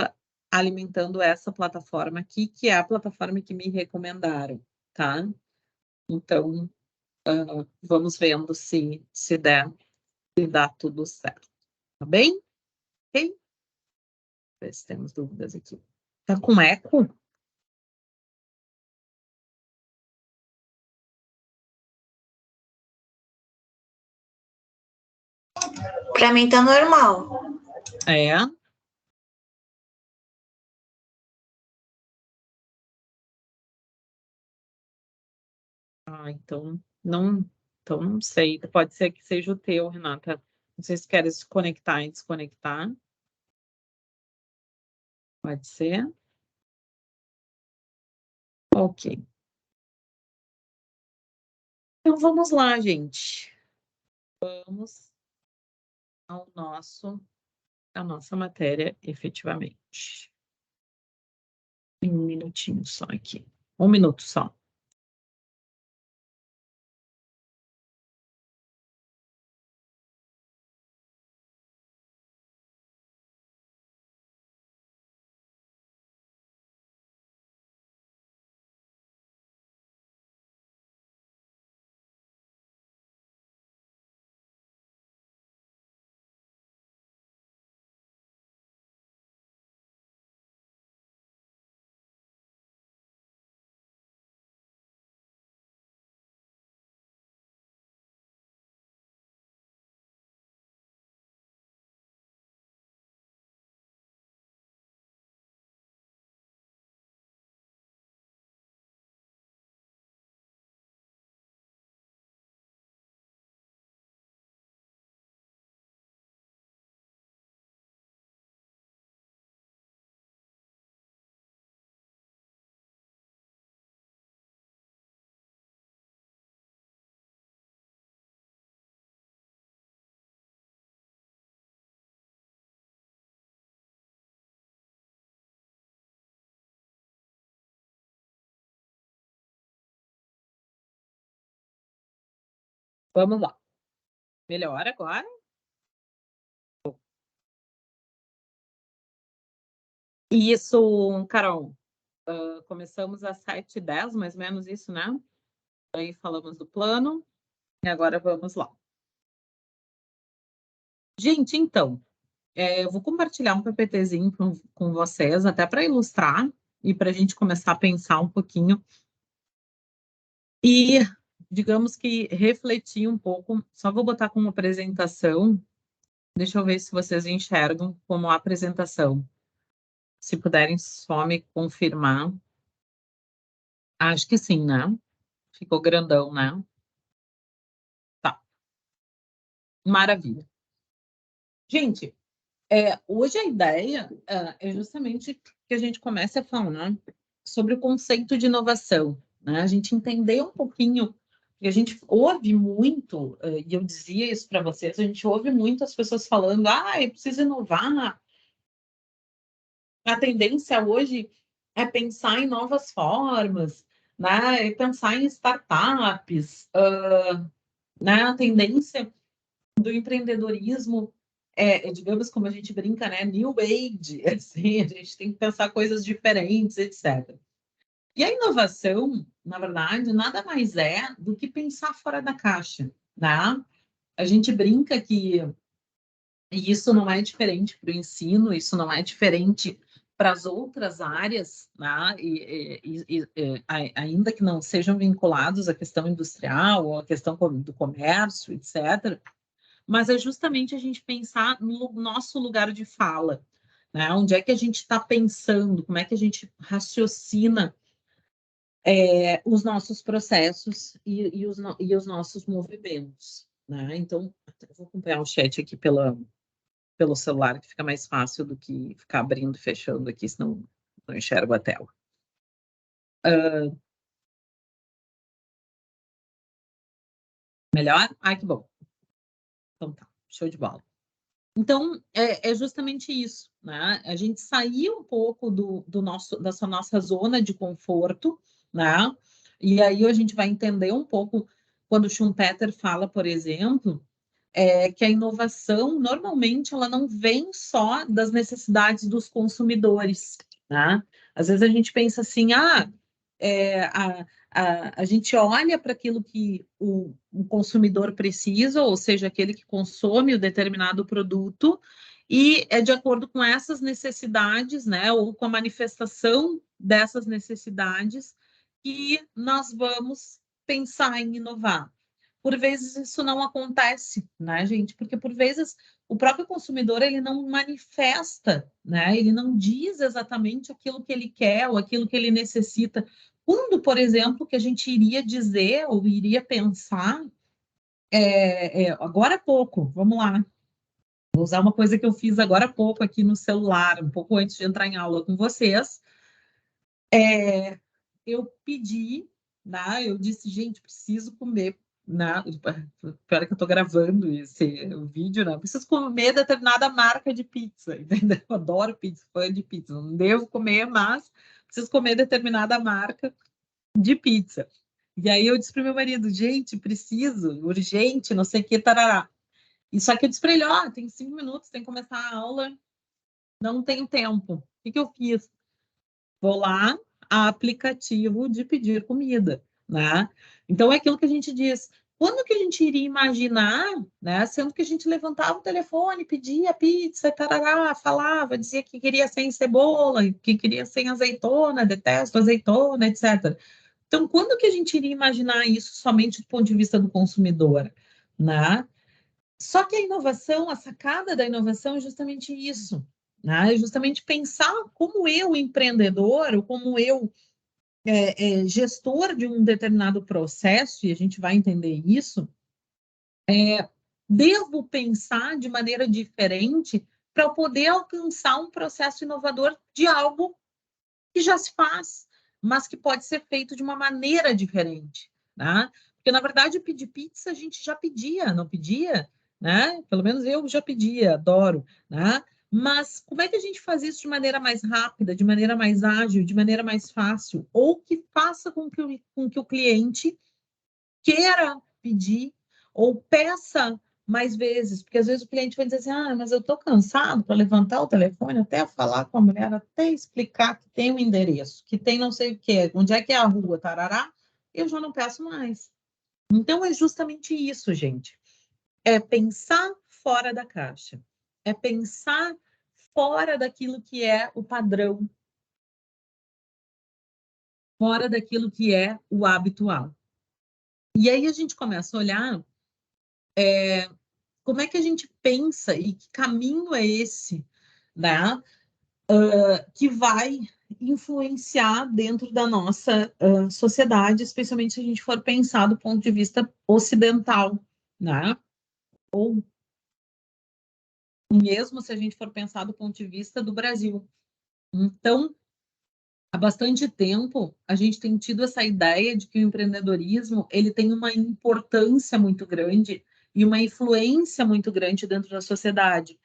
alimentando essa plataforma aqui, que é a plataforma que me recomendaram, tá? Então, vamos vendo se dá tudo certo. Tá bem? Ok? Ver se temos dúvidas aqui. Tá com eco? Para mim tá normal. É. Então não sei. Pode ser que seja o teu, Renata. Não sei se queres se conectar e desconectar. Pode ser? Ok. Então vamos lá, gente. Vamos à nossa matéria, efetivamente. Um minutinho só aqui. 1 minuto só. Vamos lá. Melhor agora? Isso, Carol. Começamos às 7h10, mais ou menos isso, né? Aí falamos do plano. E agora vamos lá. Gente, então, eu vou compartilhar um PPTzinho com vocês, até para ilustrar e para a gente começar a pensar um pouquinho e, digamos que, refletir um pouco. Só vou botar como apresentação. Deixa eu ver se vocês enxergam como apresentação. Se puderem só me confirmar. Acho que sim, né? Ficou grandão, né? Tá, maravilha. Gente, hoje a ideia é justamente que a gente comece a falar sobre o conceito de inovação, né? A gente entender um pouquinho, e a gente ouve muito, e eu dizia isso para vocês, a gente ouve muito as pessoas falando, eu preciso inovar. A tendência hoje é pensar em novas formas, né? É pensar em startups, né? A tendência do empreendedorismo digamos, como a gente brinca, né? New Age, assim, a gente tem que pensar coisas diferentes, etc. E a inovação, na verdade, nada mais é do que pensar fora da caixa, né? A gente brinca que isso não é diferente para o ensino, isso não é diferente para as outras áreas, né? Ainda que não sejam vinculados à questão industrial ou à questão do comércio, etc., mas é justamente a gente pensar no nosso lugar de fala, né? Onde é que a gente está pensando, como é que a gente raciocina os nossos processos e os nossos movimentos, né? Então, eu vou acompanhar o chat aqui pelo celular, que fica mais fácil do que ficar abrindo e fechando aqui, senão não enxergo a tela. Melhor? Ai, que bom. Então tá, show de bola. Então, é justamente isso, né? A gente sair um pouco dessa nossa zona de conforto, né? E aí a gente vai entender um pouco quando o Schumpeter fala, por exemplo, que a inovação, normalmente, ela não vem só das necessidades dos consumidores, né? Às vezes a gente pensa assim, A gente olha para aquilo que o consumidor precisa, ou seja, aquele que consome o determinado produto, e é de acordo com essas necessidades, né, ou com a manifestação dessas necessidades, que nós vamos pensar em inovar. Por vezes isso não acontece, né, gente? Porque por vezes o próprio consumidor ele não manifesta, né? Ele não diz exatamente aquilo que ele quer ou aquilo que ele necessita. Quando, por exemplo, que a gente iria dizer ou iria pensar, agora há pouco, vamos lá, vou usar uma coisa que eu fiz agora há pouco aqui no celular, um pouco antes de entrar em aula com vocês, eu pedi, né, eu disse, gente, preciso comer, né, pior que eu estou gravando esse vídeo, né, preciso comer determinada marca de pizza, entendeu? Eu adoro pizza, fã de pizza, não devo comer, mas preciso comer determinada marca de pizza. E aí eu disse para o meu marido, gente, preciso, urgente, não sei o que, tarará. E só que eu disse para ele, ó, tem 5 minutos, tem que começar a aula, não tenho tempo. O que eu fiz? Vou lá, aplicativo de pedir comida, né? Então é aquilo que a gente diz. Quando que a gente iria imaginar, né? Sendo que a gente levantava o telefone, pedia pizza, tarará, falava, dizia que queria sem cebola, que queria sem azeitona, detesto azeitona, etc. Então, quando que a gente iria imaginar isso somente do ponto de vista do consumidor, né? Só que a inovação, a sacada da inovação é justamente isso, né? É justamente pensar como eu, empreendedor, ou como eu, gestor de um determinado processo, e a gente vai entender isso, devo pensar de maneira diferente para poder alcançar um processo inovador de algo que já se faz, mas que pode ser feito de uma maneira diferente, né? Porque, na verdade, pedir pizza a gente já pedia, não pedia, né? Pelo menos eu já pedia, adoro, né? Mas como é que a gente faz isso de maneira mais rápida, de maneira mais ágil, de maneira mais fácil, ou que faça com que o cliente queira pedir ou peça mais vezes, porque às vezes o cliente vai dizer assim, mas eu estou cansado para levantar o telefone, até falar com a mulher, até explicar que tem um endereço, que tem não sei o quê, onde é que é a rua, tarará, eu já não peço mais. Então é justamente isso, gente. É pensar fora da caixa. É pensar fora daquilo que é o padrão, fora daquilo que é o habitual. E aí a gente começa a olhar como é que a gente pensa e que caminho é esse, né, que vai influenciar dentro da nossa sociedade, especialmente se a gente for pensar do ponto de vista ocidental, né? Ou mesmo se a gente for pensar do ponto de vista do Brasil. Então, há bastante tempo, a gente tem tido essa ideia de que o empreendedorismo ele tem uma importância muito grande e uma influência muito grande dentro da sociedade.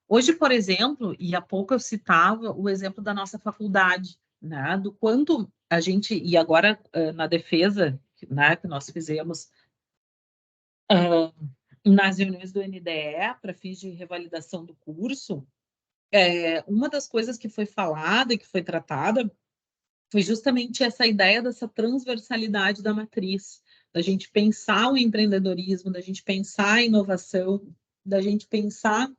Hoje, por exemplo, e há pouco eu citava o exemplo da nossa faculdade, né, do quanto a gente, e agora na defesa, né, que nós fizemos nas reuniões do NDE para fins de revalidação do curso, uma das coisas que foi falada e que foi tratada foi justamente essa ideia dessa transversalidade da matriz, da gente pensar o empreendedorismo, da gente pensar a inovação, da gente pensar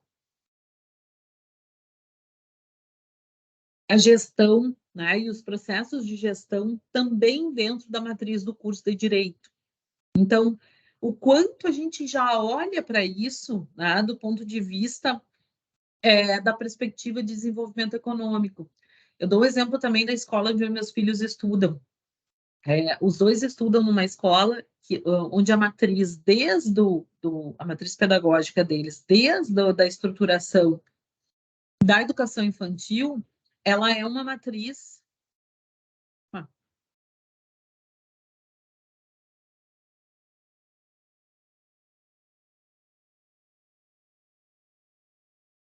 a gestão, né, e os processos de gestão também dentro da matriz do curso de Direito. Então, o quanto a gente já olha para isso, né, do ponto de vista da perspectiva de desenvolvimento econômico. Eu dou o exemplo também da escola onde meus filhos estudam. Os dois estudam numa escola onde a matriz, a matriz pedagógica deles, da estruturação da educação infantil, ela é uma matriz. Ah,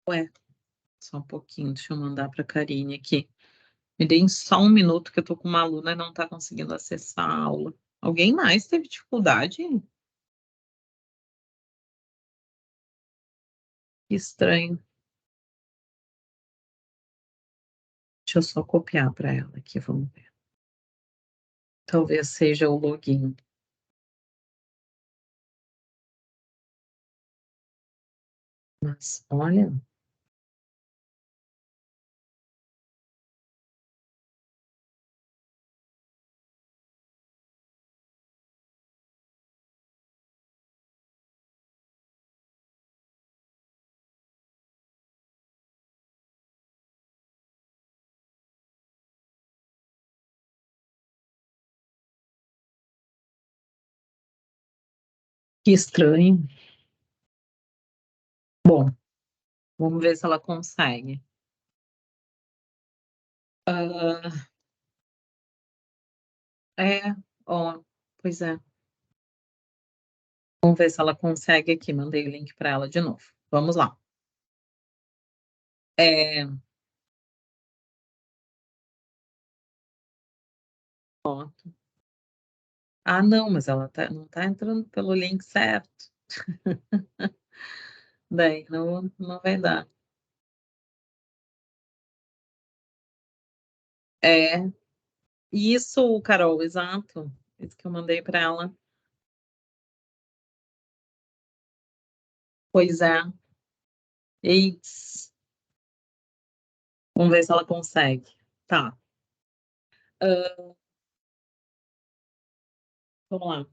ué, só um pouquinho, deixa eu mandar para a Karine aqui. Me deem só um minuto que eu estou com uma aluna e não está conseguindo acessar a aula. Alguém mais teve dificuldade? Que estranho. Deixa eu só copiar para ela aqui, vamos ver. Talvez seja o login. Mas, olha... Que estranho. Bom, vamos ver se ela consegue. Ó, pois é. Vamos ver se ela consegue aqui. Mandei o link para ela de novo. Vamos lá. Foto. Ah, não, mas ela não tá entrando pelo link certo. Daí não vai dar. Isso, Carol, exato. Isso que eu mandei para ela. Pois é. Eits. Vamos ver se ela consegue. Tá. Vamos lá.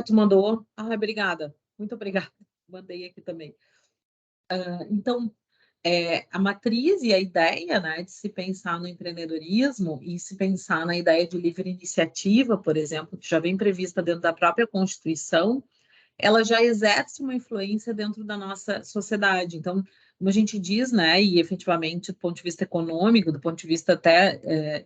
Tu mandou? Obrigada. Muito obrigada. Mandei aqui também. Então, a matriz e a ideia, né, de se pensar no empreendedorismo e se pensar na ideia de livre iniciativa, por exemplo, que já vem prevista dentro da própria Constituição, ela já exerce uma influência dentro da nossa sociedade. Então, como a gente diz, né, e efetivamente, do ponto de vista econômico, do ponto de vista até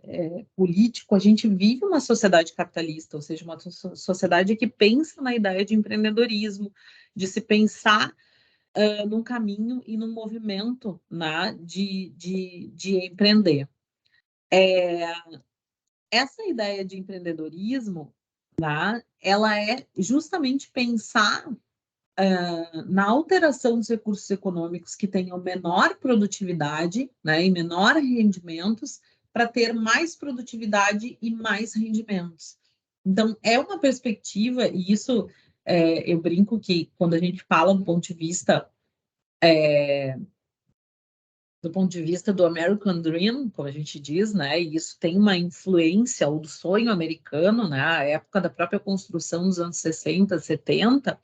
político, a gente vive uma sociedade capitalista, ou seja, uma sociedade que pensa na ideia de empreendedorismo, de se pensar num caminho e num movimento, né, de empreender. Essa ideia de empreendedorismo, né, ela é justamente pensar na alteração dos recursos econômicos que tenham menor produtividade, né, e menor rendimentos, para ter mais produtividade e mais rendimentos. Então, é uma perspectiva, e isso eu brinco que quando a gente fala do ponto de vista do American Dream, como a gente diz, né, e isso tem uma influência, o do sonho americano, né, a época da própria construção dos anos 60, 70,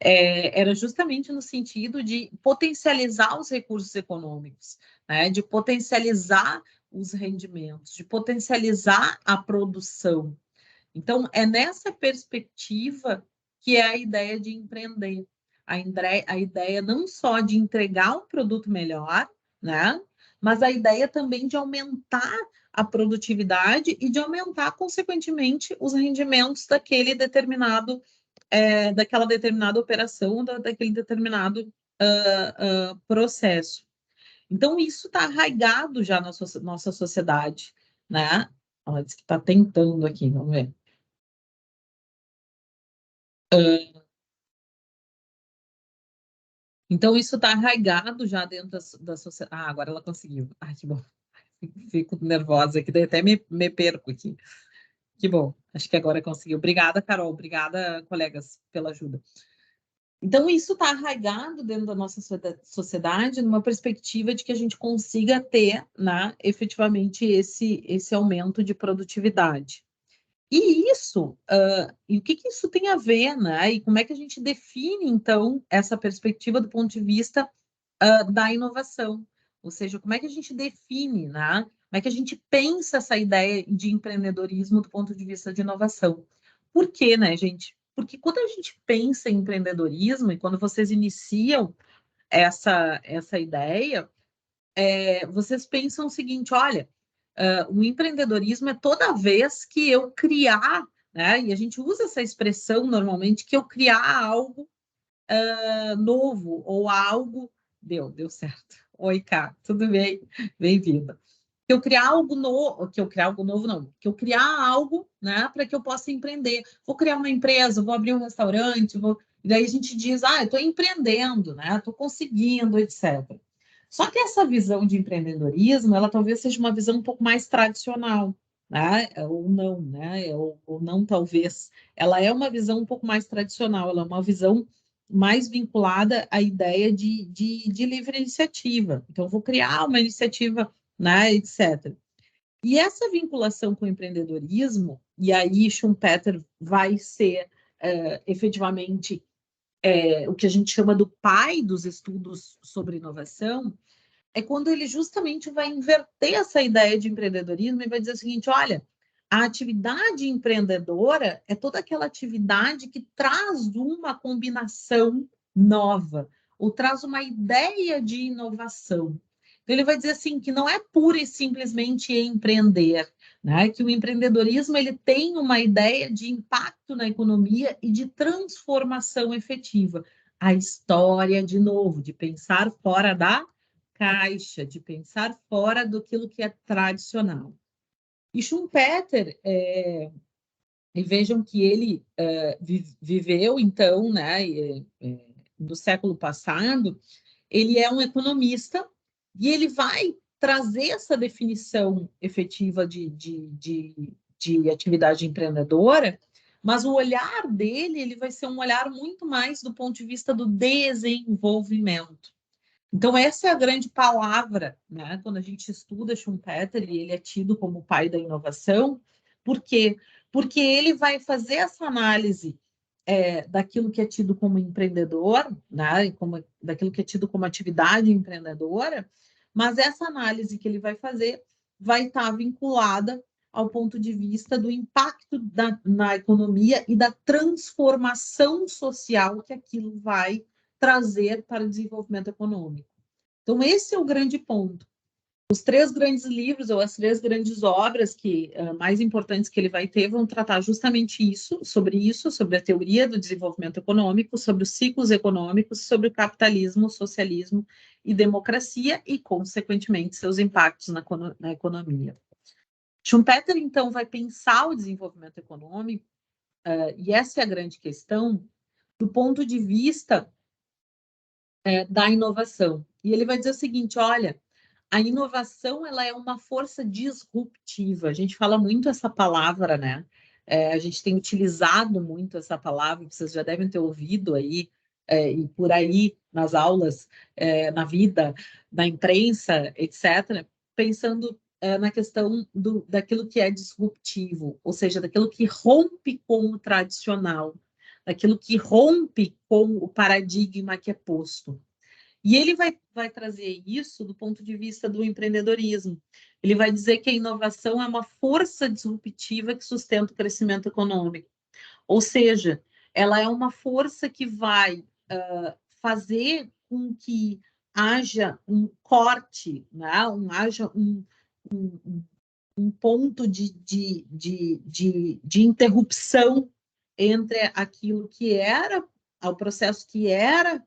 era justamente no sentido de potencializar os recursos econômicos, né, de potencializar os rendimentos, de potencializar a produção. Então, é nessa perspectiva que é a ideia de empreender. A ideia não só de entregar um produto melhor, né, mas a ideia também de aumentar a produtividade e de aumentar, consequentemente, os rendimentos daquela determinada operação, daquele determinado processo. Então, isso está arraigado já na nossa sociedade, né? Ela disse que está tentando aqui, vamos ver. Então, isso está arraigado já dentro da sociedade. Agora ela conseguiu. Que bom. Fico nervosa aqui, daí até me perco aqui. Que bom. Acho que agora conseguiu. Obrigada, Carol. Obrigada, colegas, pela ajuda. Então, isso está arraigado dentro da nossa sociedade numa perspectiva de que a gente consiga ter, né, efetivamente, esse aumento de produtividade. E isso, e o que isso tem a ver, né? E como é que a gente define, então, essa perspectiva do ponto de vista da inovação? Ou seja, como é que a gente define, né? Como é que a gente pensa essa ideia de empreendedorismo do ponto de vista de inovação? Por quê, né, gente? Porque quando a gente pensa em empreendedorismo e quando vocês iniciam essa ideia, vocês pensam o seguinte: olha, o empreendedorismo é toda vez que eu criar, né? E a gente usa essa expressão normalmente, que eu criar algo novo ou algo. Deu certo. Oi, Cá, tudo bem? Bem-vinda. Que eu criar algo novo, que eu criar algo novo, não, que eu criar algo, né, para que eu possa empreender. Vou criar uma empresa, vou abrir um restaurante, e daí a gente diz, eu estou empreendendo, né? Estou conseguindo, etc. Só que essa visão de empreendedorismo, ela talvez seja uma visão um pouco mais tradicional, né? Ou não, né? Ou não, talvez. Ela é uma visão um pouco mais tradicional, ela é uma visão mais vinculada à ideia de livre iniciativa. Então, eu vou criar uma iniciativa, né, etc. E essa vinculação com o empreendedorismo, e aí Schumpeter vai ser efetivamente o que a gente chama do pai dos estudos sobre inovação, é quando ele justamente vai inverter essa ideia de empreendedorismo e vai dizer o seguinte: olha, a atividade empreendedora é toda aquela atividade que traz uma combinação nova, ou traz uma ideia de inovação. Então, ele vai dizer assim que não é pura e simplesmente empreender, né? Que o empreendedorismo ele tem uma ideia de impacto na economia e de transformação efetiva. A história, de novo, de pensar fora da caixa, de pensar fora do que é tradicional. E Schumpeter, e vejam que ele viveu, então, né, do século passado, ele é um economista e ele vai trazer essa definição efetiva de atividade empreendedora, mas o olhar dele ele vai ser um olhar muito mais do ponto de vista do desenvolvimento. Então, essa é a grande palavra, né? Quando a gente estuda Schumpeter, e ele é tido como o pai da inovação, por quê? Porque ele vai fazer essa análise daquilo que é tido como empreendedor, né? Daquilo que é tido como atividade empreendedora, mas essa análise que ele vai fazer vai estar vinculada ao ponto de vista do impacto na economia e da transformação social que aquilo vai trazer para o desenvolvimento econômico. Então, esse é o grande ponto. Os 3 grandes livros, ou as 3 grandes obras mais importantes que ele vai ter, vão tratar justamente isso, sobre a teoria do desenvolvimento econômico, sobre os ciclos econômicos, sobre o capitalismo, socialismo e democracia, e, consequentemente, seus impactos na economia. Schumpeter, então, vai pensar o desenvolvimento econômico, e essa é a grande questão, do ponto de vista da inovação. E ele vai dizer o seguinte: olha, a inovação ela é uma força disruptiva. A gente fala muito essa palavra, né? A gente tem utilizado muito essa palavra, vocês já devem ter ouvido aí, e por aí nas aulas, na vida, na imprensa, etc., pensando na questão daquilo que é disruptivo, ou seja, daquilo que rompe com o tradicional, daquilo que rompe com o paradigma que é posto. E ele vai trazer isso do ponto de vista do empreendedorismo. Ele vai dizer que a inovação é uma força disruptiva que sustenta o crescimento econômico. Ou seja, ela é uma força que vai fazer com que haja um corte, né? Haja um ponto de interrupção entre aquilo que era, ao processo que era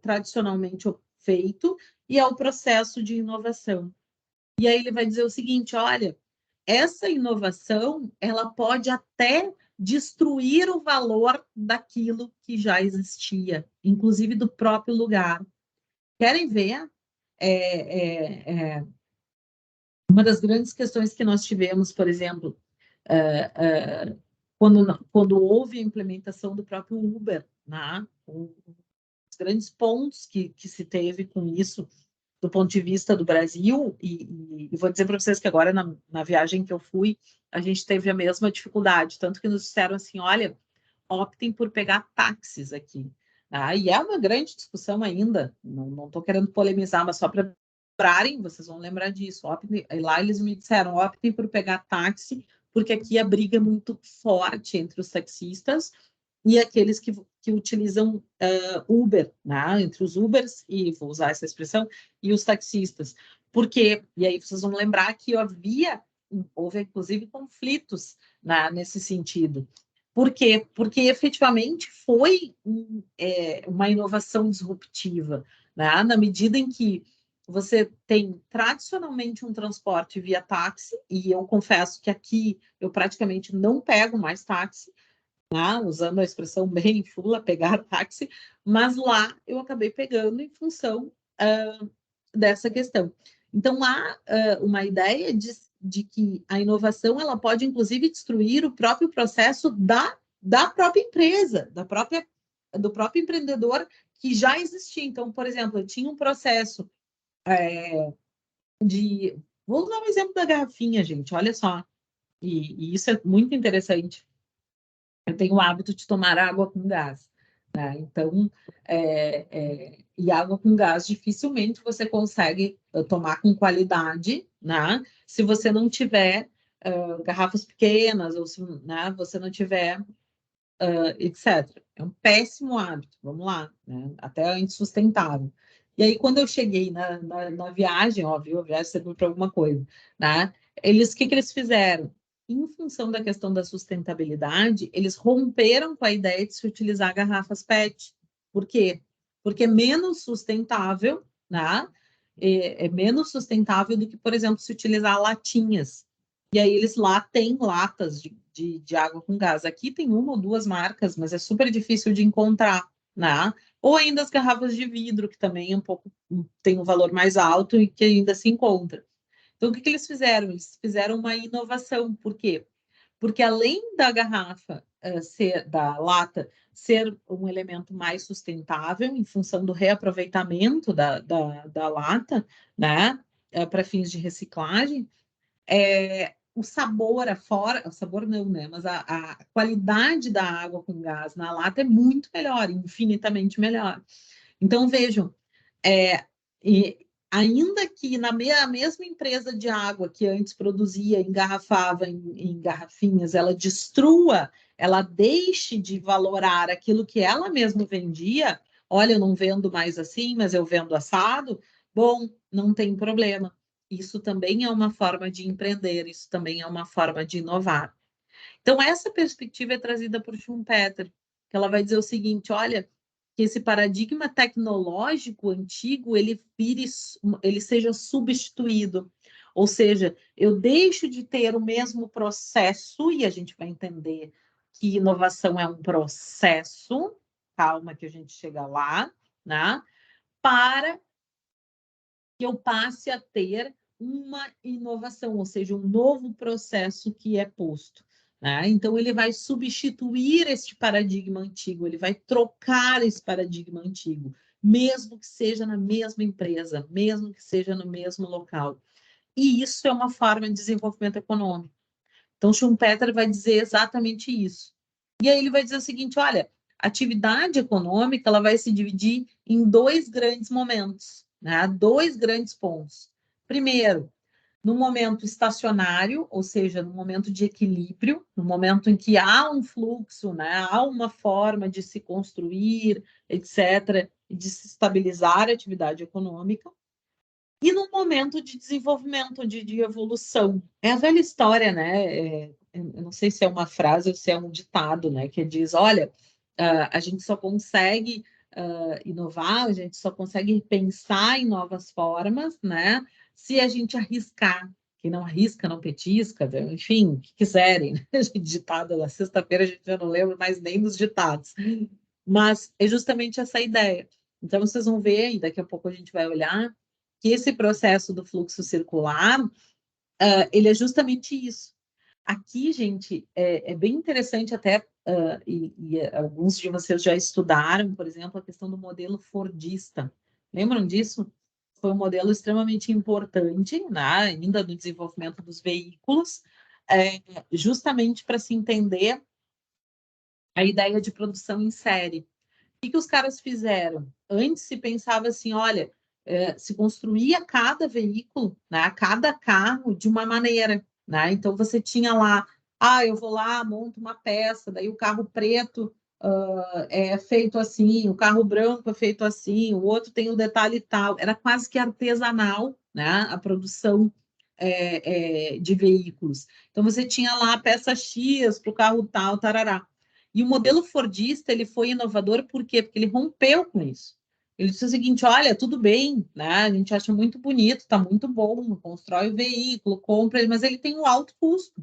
tradicionalmente feito e ao processo de inovação. E aí ele vai dizer o seguinte: olha, essa inovação ela pode até destruir o valor daquilo que já existia, inclusive do próprio lugar. Querem ver? Uma das grandes questões que nós tivemos, por exemplo, quando houve a implementação do próprio Uber, né? Os grandes pontos que se teve com isso, do ponto de vista do Brasil, e vou dizer para vocês que agora, na viagem que eu fui, a gente teve a mesma dificuldade, tanto que nos disseram assim: olha, optem por pegar táxis aqui. E é uma grande discussão ainda, não estou querendo polemizar, mas só para lembrarem, vocês vão lembrar disso. Lá eles me disseram: optem por pegar táxi, porque aqui a briga é muito forte entre os taxistas e aqueles que utilizam Uber, né? Entre os Ubers, e vou usar essa expressão, e os taxistas. Por quê? E aí vocês vão lembrar que houve inclusive conflitos nesse sentido. Por quê? Porque efetivamente foi uma inovação disruptiva, né? Na medida em que você tem tradicionalmente um transporte via táxi, e eu confesso que aqui eu praticamente não pego mais táxi, usando a expressão bem fula, pegar táxi, mas lá eu acabei pegando em função dessa questão. Então, há uma ideia de que a inovação ela pode, inclusive, destruir o próprio processo da própria empresa, do próprio empreendedor que já existia. Então, por exemplo, eu tinha um processo de... Vou dar um exemplo da garrafinha, gente, olha só. E isso é muito interessante. Eu tenho o hábito de tomar água com gás. Né? Então, e água com gás dificilmente você consegue tomar com qualidade, né? Se você não tiver garrafas pequenas, ou se né, você não tiver, etc. É um péssimo hábito, vamos lá, né? Até insustentável. E aí, quando eu cheguei na viagem, óbvio, a viagem serviu para alguma coisa, né? O que eles fizeram? Em função da questão da sustentabilidade, eles romperam com a ideia de se utilizar garrafas PET. Por quê? Porque é menos sustentável, né? É menos sustentável do que, por exemplo, se utilizar latinhas. E aí eles lá têm latas de água com gás. Aqui tem uma ou duas marcas, mas é super difícil de encontrar, né? Ou ainda as garrafas de vidro, que também é um pouco tem um valor mais alto e que ainda se encontra. Então, o que eles fizeram? Eles fizeram uma inovação. Por quê? Porque além da garrafa da lata ser um elemento mais sustentável em função do reaproveitamento da lata, né? Para fins de reciclagem, o sabor, o sabor não, né? Mas a qualidade da água com gás na lata é muito melhor, infinitamente melhor. Então, vejam, e ainda que na mesma empresa de água que antes produzia, engarrafava em garrafinhas, ela destrua, ela deixe de valorar aquilo que ela mesma vendia, olha, eu não vendo mais assim, mas eu vendo assado, bom, não tem problema. Isso também é uma forma de empreender, isso também é uma forma de inovar. Então, essa perspectiva é trazida por Schumpeter, que ela vai dizer o seguinte, olha, que esse paradigma tecnológico antigo, ele seja substituído. Ou seja, eu deixo de ter o mesmo processo, e a gente vai entender que inovação é um processo, calma que a gente chega lá, né? Para que eu passe a ter uma inovação, ou seja, um novo processo que é posto. Né? Então, ele vai substituir este paradigma antigo, ele vai trocar esse paradigma antigo, mesmo que seja na mesma empresa, mesmo que seja no mesmo local. E isso é uma forma de desenvolvimento econômico. Então, Schumpeter vai dizer exatamente isso. E aí ele vai dizer o seguinte, olha, a atividade econômica ela vai se dividir em dois grandes momentos, né? Dois grandes pontos. Primeiro, no momento estacionário, ou seja, no momento de equilíbrio, no momento em que há um fluxo, né? Há uma forma de se construir, etc., e de se estabilizar a atividade econômica. E no momento de desenvolvimento, de evolução. É a velha história, né? Eu não sei se é uma frase ou se é um ditado, né? Que diz, olha, a gente só consegue inovar, a gente só consegue pensar em novas formas, né? Se a gente arriscar. Quem não arrisca, não petisca, enfim, o que quiserem. Né? Ditado na sexta-feira, a gente já não lembra mais nem dos ditados. Mas é justamente essa ideia. Então, vocês vão ver, e daqui a pouco a gente vai olhar, que esse processo do fluxo circular, ele é justamente isso. Aqui, gente, é bem interessante até, e alguns de vocês já estudaram, por exemplo, a questão do modelo fordista. Lembram disso? Foi um modelo extremamente importante, né, ainda no desenvolvimento dos veículos, justamente para se entender a ideia de produção em série. O que os caras fizeram? Antes se pensava assim, olha, se construía cada veículo, né, cada carro de uma maneira, né? Então você tinha lá, eu vou lá, monto uma peça, daí o carro preto é feito assim, o carro branco é feito assim, o outro tem o detalhe tal. Era quase que artesanal, né? A produção de veículos. Então você tinha lá a peça X para o carro tal, tarará. E o modelo fordista ele foi inovador por quê? Porque ele rompeu com isso. Ele disse o seguinte, olha, tudo bem, né? A gente acha muito bonito, está muito bom, constrói o veículo, compra, mas ele tem um alto custo.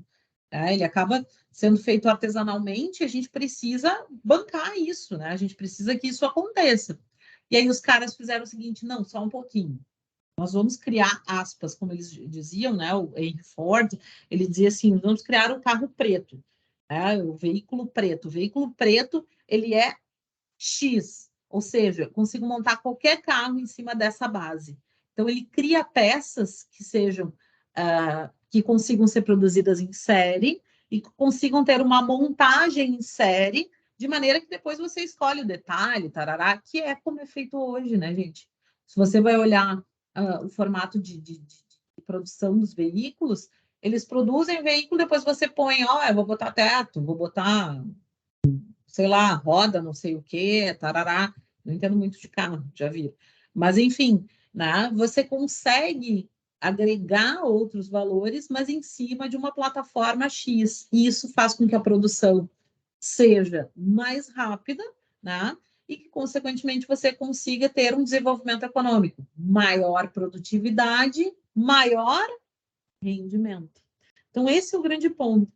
Né? Ele acaba sendo feito artesanalmente, a gente precisa bancar isso, né? A gente precisa que isso aconteça. E aí os caras fizeram o seguinte, não, só um pouquinho. Nós vamos criar aspas, como eles diziam, né? O Henry Ford, ele dizia assim, vamos criar o carro preto, né? O veículo preto. O veículo preto, ele é X, ou seja, consigo montar qualquer carro em cima dessa base. Então, ele cria peças que sejam, que consigam ser produzidas em série e que consigam ter uma montagem em série, de maneira que depois você escolhe o detalhe, tarará, que é como é feito hoje, né, gente? Se você vai olhar o formato de produção dos veículos, eles produzem veículo, depois você põe, ó, eu vou botar teto, vou botar sei lá, roda, não sei o quê, tarará. Não entendo muito de carro, já vi. Mas, enfim, né, você consegue agregar outros valores, mas em cima de uma plataforma X. E isso faz com que a produção seja mais rápida, né? E que, consequentemente, você consiga ter um desenvolvimento econômico, maior produtividade, maior rendimento. Então, esse é o grande ponto.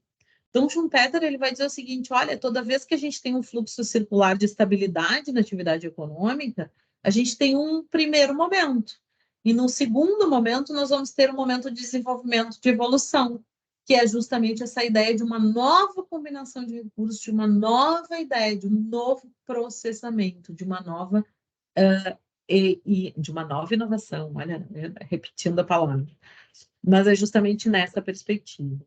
Então, Schumpeter ele vai dizer o seguinte: olha, toda vez que a gente tem um fluxo circular de estabilidade na atividade econômica, a gente tem um primeiro momento. E no segundo momento, nós vamos ter um momento de desenvolvimento, de evolução, que é justamente essa ideia de uma nova combinação de recursos, de uma nova ideia, de um novo processamento, de uma nova de uma nova inovação, olha, repetindo a palavra. Mas é justamente nessa perspectiva.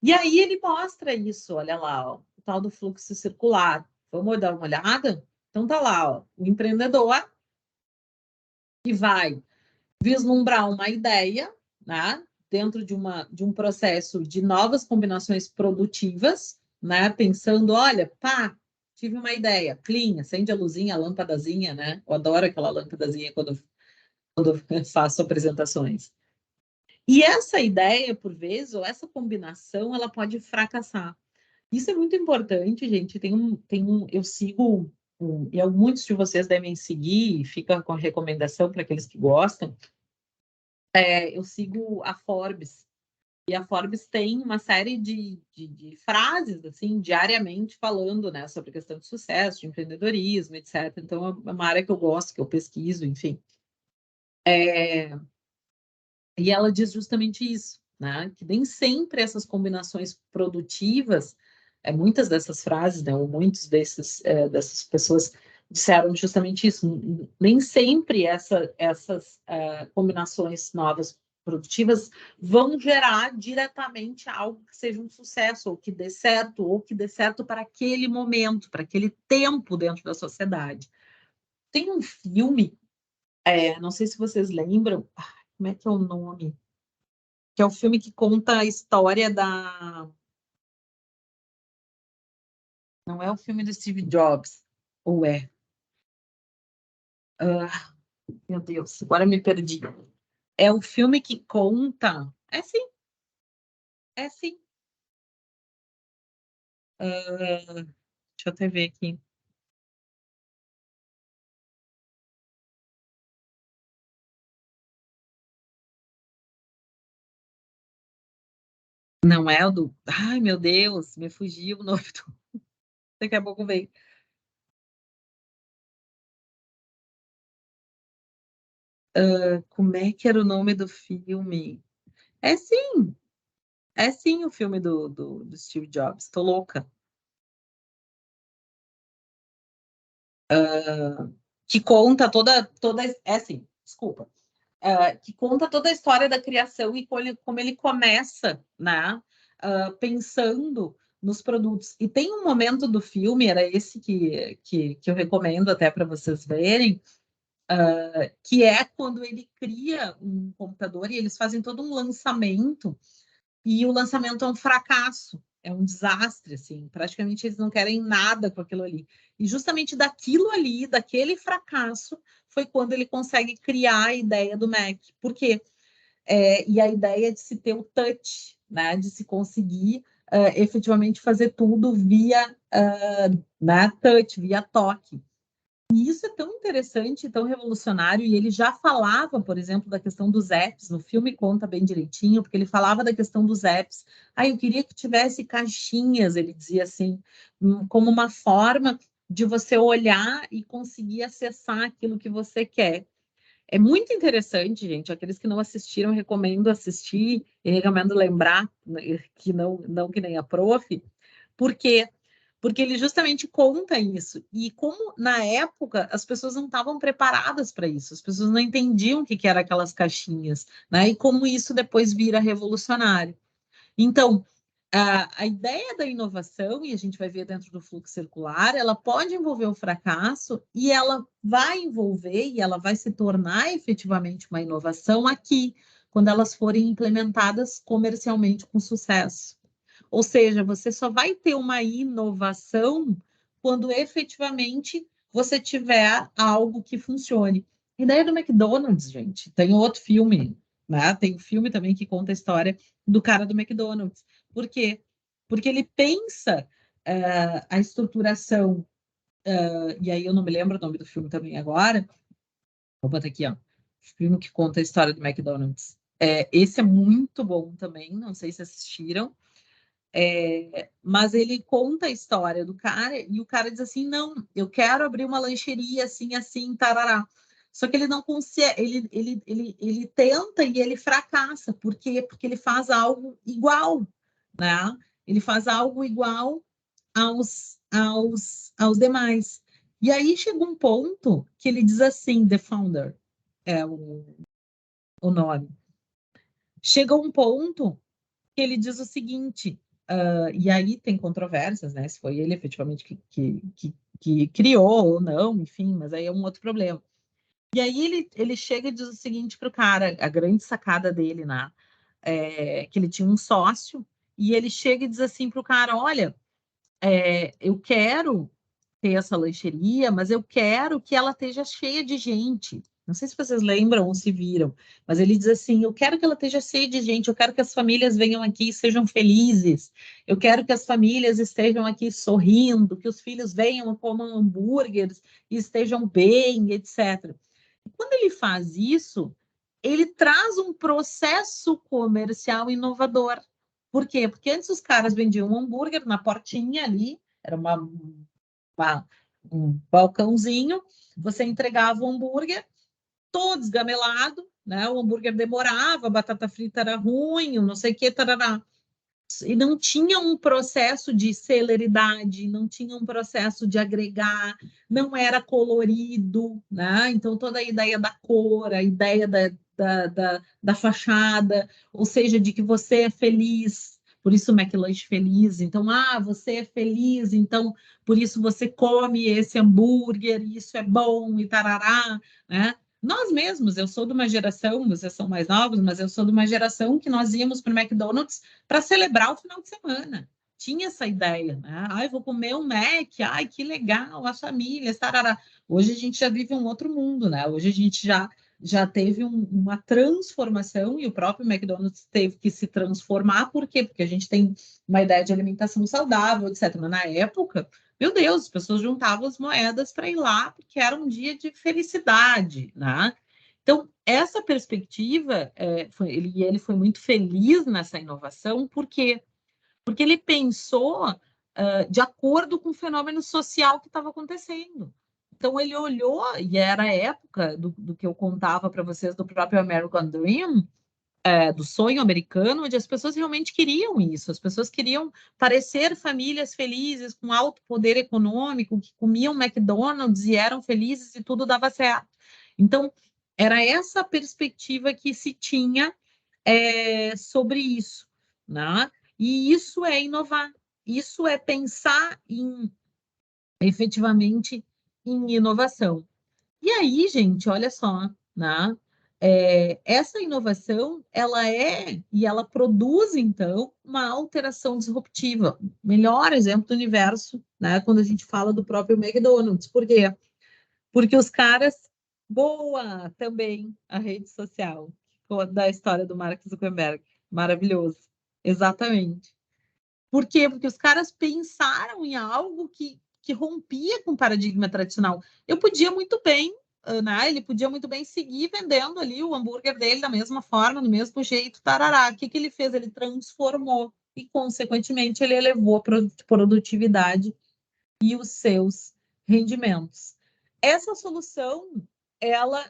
E aí ele mostra isso, olha lá, ó, o tal do fluxo circular. Vamos dar uma olhada? Então tá lá, ó, o empreendedor que vai vislumbrar uma ideia, né, dentro de um processo de novas combinações produtivas, né, pensando, olha, pá, tive uma ideia, clean, acende a luzinha, a lâmpadazinha, né? Eu adoro aquela lâmpadazinha quando eu faço apresentações. E essa ideia, por vezes, ou essa combinação, ela pode fracassar. Isso é muito importante, gente. Eu sigo, e muitos de vocês devem seguir, fica com a recomendação para aqueles que gostam. Eu sigo a Forbes, e a Forbes tem uma série de frases, assim, diariamente falando, né, sobre a questão de sucesso, de empreendedorismo, etc. Então, é uma área que eu gosto, que eu pesquiso, enfim. E ela diz justamente isso, né? Que nem sempre essas combinações produtivas, muitas dessas frases, né, ou muitos dessas pessoas disseram justamente isso, nem sempre essas combinações novas produtivas vão gerar diretamente algo que seja um sucesso, ou que dê certo para aquele momento, para aquele tempo dentro da sociedade. Tem um filme, não sei se vocês lembram, como é que é o nome? Que é o filme que conta a história da... Não é o filme do Steve Jobs, ou é? Meu Deus, agora me perdi. É o filme que conta... É sim. Deixa eu até ver aqui. Não é o do... Ai, meu Deus, me fugiu o nome do... Daqui a pouco veio. Como é que era o nome do filme? É sim, é sim o filme do Steve Jobs. Tô louca. Que conta toda... É assim, desculpa. Que conta toda a história da criação e como ele começa, né, pensando nos produtos. E tem um momento do filme, era esse que eu recomendo até para vocês verem, que é quando ele cria um computador e eles fazem todo um lançamento, e o lançamento é um fracasso, é um desastre, assim, praticamente eles não querem nada com aquilo ali. E justamente daquilo ali, daquele fracasso, foi quando ele consegue criar a ideia do Mac. Por quê? E a ideia de se ter o touch, né, de se conseguir efetivamente fazer tudo via né, touch, via toque. E isso é tão interessante, tão revolucionário, e ele já falava, por exemplo, da questão dos apps, no filme conta bem direitinho, porque ele falava da questão dos apps. Eu queria que tivesse caixinhas, ele dizia assim, como uma forma de você olhar e conseguir acessar aquilo que você quer. É muito interessante, gente. Aqueles que não assistiram, recomendo assistir e recomendo lembrar, né, que não que nem a prof, porque ele justamente conta isso. E como na época as pessoas não estavam preparadas para isso, as pessoas não entendiam o que eram aquelas caixinhas, né? E como isso depois vira revolucionário. Então, a ideia da inovação, e a gente vai ver dentro do fluxo circular, ela pode envolver o fracasso e ela vai envolver e ela vai se tornar efetivamente uma inovação aqui, quando elas forem implementadas comercialmente com sucesso. Ou seja, você só vai ter uma inovação quando efetivamente você tiver algo que funcione. A ideia do McDonald's, gente, tem outro filme, né? Tem um filme também que conta a história do cara do McDonald's. Por quê? Porque ele pensa a estruturação, e aí eu não me lembro o nome do filme também agora. Vou botar aqui, ó. Filme que conta a história do McDonald's. Esse é muito bom também, não sei se assistiram. Mas ele conta a história do cara e o cara diz assim: não, eu quero abrir uma lancheria assim, assim, tarará. Só que ele não consegue, ele tenta e ele fracassa. Por quê? Porque ele faz algo igual, né? Ele faz algo igual aos demais. E aí chega um ponto que ele diz assim: The Founder é o nome. Chega um ponto que ele diz o seguinte, e aí tem controvérsias, né? Se foi ele efetivamente que criou ou não, enfim, mas aí é um outro problema. E aí ele chega e diz o seguinte para o cara, a grande sacada dele, né? Que ele tinha um sócio, e ele chega e diz assim para o cara: olha, eu quero ter essa lancheria, mas eu quero que ela esteja cheia de gente. Não sei se vocês lembram ou se viram, mas ele diz assim: eu quero que ela esteja cheia de gente, eu quero que as famílias venham aqui e sejam felizes, eu quero que as famílias estejam aqui sorrindo, que os filhos venham comam hambúrgueres e estejam bem, etc. E quando ele faz isso, ele traz um processo comercial inovador. Por quê? Porque antes os caras vendiam um hambúrguer na portinha ali, era um balcãozinho, você entregava o hambúrguer todo esgamelado, né? O hambúrguer demorava, a batata frita era ruim, não sei o que, tarará. E não tinha um processo de celeridade, não tinha um processo de agregar, não era colorido, né? Então, toda a ideia da cor, a ideia da fachada, ou seja, de que você é feliz, por isso o McLanche feliz. Então, você é feliz, então por isso você come esse hambúrguer, isso é bom e tarará, né? Nós mesmos, eu sou de uma geração, vocês são mais novos, mas eu sou de uma geração que nós íamos para o McDonald's para celebrar o final de semana. Tinha essa ideia, né? Ai, vou comer um Mac, ai, que legal, as famílias, tarará. Hoje a gente já vive um outro mundo, né? Hoje a gente já teve uma transformação e o próprio McDonald's teve que se transformar. Por quê? Porque a gente tem uma ideia de alimentação saudável, etc. Mas na época, meu Deus, as pessoas juntavam as moedas para ir lá, porque era um dia de felicidade, né? Então, essa perspectiva, ele foi muito feliz nessa inovação, por quê? Porque ele pensou de acordo com o fenômeno social que estava acontecendo. Então, ele olhou, e era a época do que eu contava para vocês do próprio American Dream, do sonho americano, onde as pessoas realmente queriam isso, as pessoas queriam parecer famílias felizes, com alto poder econômico, que comiam McDonald's e eram felizes e tudo dava certo. Então, era essa perspectiva que se tinha sobre isso, né? E isso é inovar, isso é pensar efetivamente em inovação. E aí, gente, olha só, né? Essa inovação, e ela produz, então, uma alteração disruptiva. Melhor exemplo do universo, né? Quando a gente fala do próprio McDonald's. Por quê? Porque os caras, boa também a rede social, da história do Mark Zuckerberg. Maravilhoso. Exatamente. Por quê? Porque os caras pensaram em algo que rompia com o paradigma tradicional. Eu podia muito bem, né? Ele podia muito bem seguir vendendo ali o hambúrguer dele da mesma forma, do mesmo jeito, tarará. O que ele fez? Ele transformou e, consequentemente, ele elevou a produtividade e os seus rendimentos. Essa solução, ela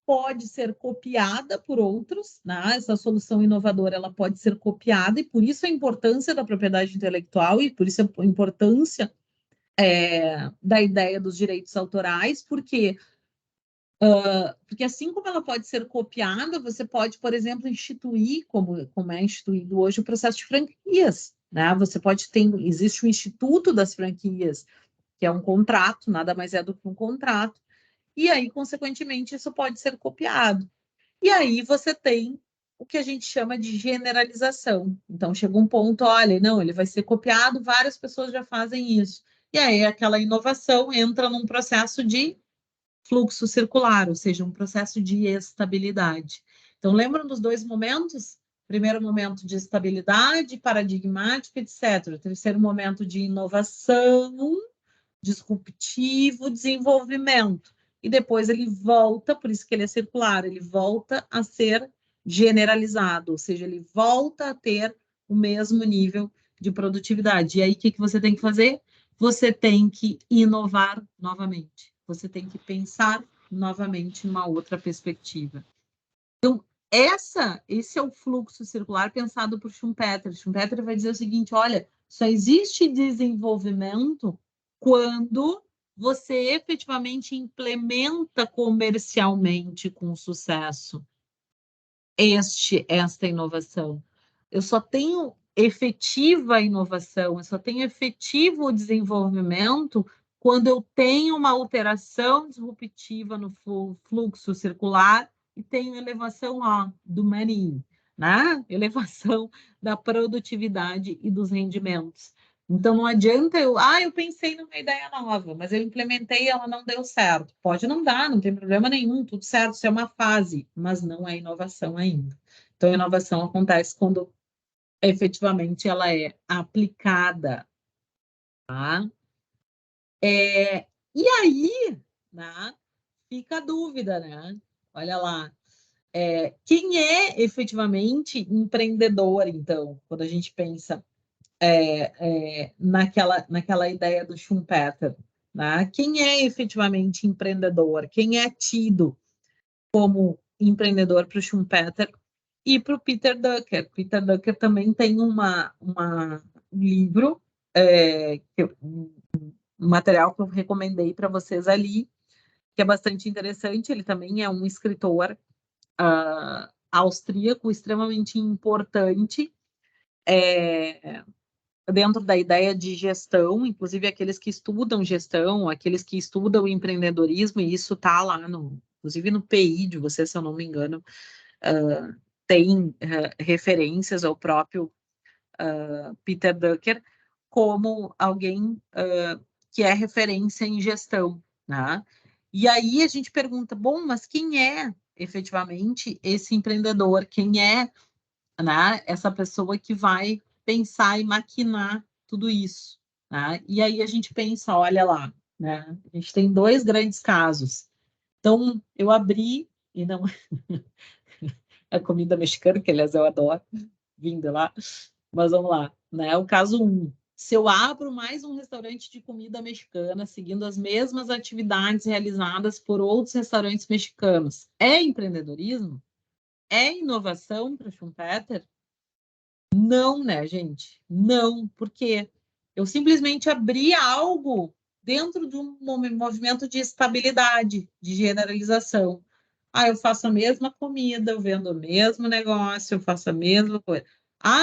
pode ser copiada por outros, né? Essa solução inovadora ela pode ser copiada, e por isso a importância da propriedade intelectual, e por isso a importância da ideia dos direitos autorais, porque assim como ela pode ser copiada, você pode, por exemplo, instituir, como é instituído hoje, o processo de franquias, né? Você pode ter, existe o Instituto das Franquias, que é um contrato, nada mais é do que um contrato, e aí, consequentemente, isso pode ser copiado. E aí você tem o que a gente chama de generalização. Então, chega um ponto, olha, não, ele vai ser copiado, várias pessoas já fazem isso. E aí aquela inovação entra num processo de fluxo circular, ou seja, um processo de estabilidade. Então, lembram dos dois momentos? Primeiro momento de estabilidade, paradigmático, etc. O terceiro momento de inovação, disruptivo, desenvolvimento. E depois ele volta, por isso que ele é circular, ele volta a ser generalizado, ou seja, ele volta a ter o mesmo nível de produtividade. E aí, o que você tem que fazer? Você tem que inovar novamente. Você tem que pensar novamente numa outra perspectiva. Então, esse é o fluxo circular pensado por Schumpeter. Schumpeter vai dizer o seguinte, olha, só existe desenvolvimento quando você efetivamente implementa comercialmente com sucesso esta inovação. Eu só tenho efetiva inovação, eu só tenho efetivo desenvolvimento quando eu tenho uma alteração disruptiva no fluxo circular e tenho elevação do money, né? Elevação da produtividade e dos rendimentos. Então, não adianta eu pensei numa ideia nova, mas eu implementei e ela não deu certo. Pode não dar, não tem problema nenhum, tudo certo, isso é uma fase, mas não é inovação ainda. Então, a inovação acontece quando efetivamente ela é aplicada, tá? E aí, né, fica a dúvida, né? Olha lá, quem é efetivamente empreendedor, então, quando a gente pensa naquela ideia do Schumpeter, né? Quem é efetivamente empreendedor? Quem é tido como empreendedor para o Schumpeter e para o Peter Drucker? Peter Drucker também tem um livro, um material que eu recomendei para vocês ali, que é bastante interessante. Ele também é um escritor austríaco extremamente importante, dentro da ideia de gestão, inclusive aqueles que estudam gestão, aqueles que estudam empreendedorismo, e isso está lá, inclusive no PI de você, se eu não me engano, tem referências ao próprio Peter Drucker como alguém que é referência em gestão, né? E aí a gente pergunta, bom, mas quem é efetivamente esse empreendedor? Quem é, né, essa pessoa que vai pensar e maquinar tudo isso, né? E aí a gente pensa, olha lá, né? A gente tem dois grandes casos. Então, eu abri, e não a comida mexicana, que aliás eu adoro, vindo lá, mas vamos lá, né? O caso 1. Se eu abro mais um restaurante de comida mexicana, seguindo as mesmas atividades realizadas por outros restaurantes mexicanos, é empreendedorismo? É inovação para Schumpeter? Não, né, gente? Não, porque eu simplesmente abri algo dentro de um movimento de estabilidade, de generalização. Eu faço a mesma comida, eu vendo o mesmo negócio, eu faço a mesma coisa.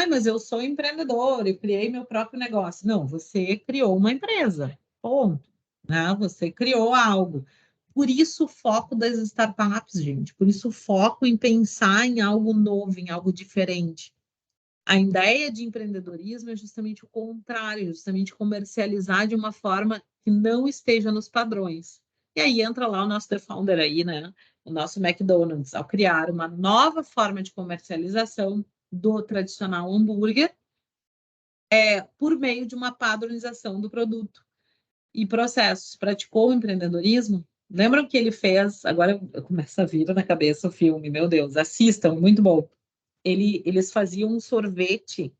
Mas eu sou empreendedor, eu criei meu próprio negócio. Não, você criou uma empresa, ponto. Né? Você criou algo. Por isso o foco das startups, gente. Por isso o foco em pensar em algo novo, em algo diferente. A ideia de empreendedorismo é justamente o contrário, justamente comercializar de uma forma que não esteja nos padrões. E aí entra lá o nosso The Founder aí, né? O nosso McDonald's, ao criar uma nova forma de comercialização do tradicional hambúrguer, por meio de uma padronização do produto e processos. Praticou o empreendedorismo? Lembram que ele fez? Agora eu começo a vir na cabeça o filme, meu Deus, assistam, muito bom. Eles faziam um sorvete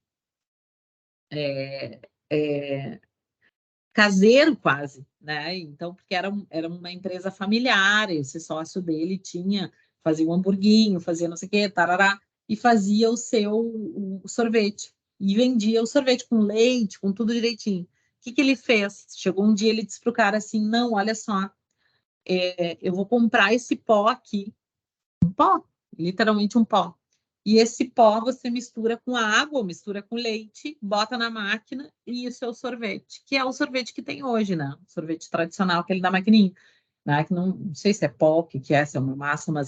caseiro quase, né? Então, porque era uma empresa familiar, esse sócio dele fazia um hamburguinho, fazia não sei o quê, tarará, e fazia o sorvete. E vendia o sorvete com leite, com tudo direitinho. O que ele fez? Chegou um dia, ele disse para o cara assim, não, olha só, eu vou comprar esse pó aqui, um pó, literalmente um pó. E esse pó você mistura com água, mistura com leite, bota na máquina e isso é o sorvete, que é o sorvete que tem hoje, né? O sorvete tradicional, aquele da maquininha, né? Que não sei se é pó, o que é, se é uma massa, mas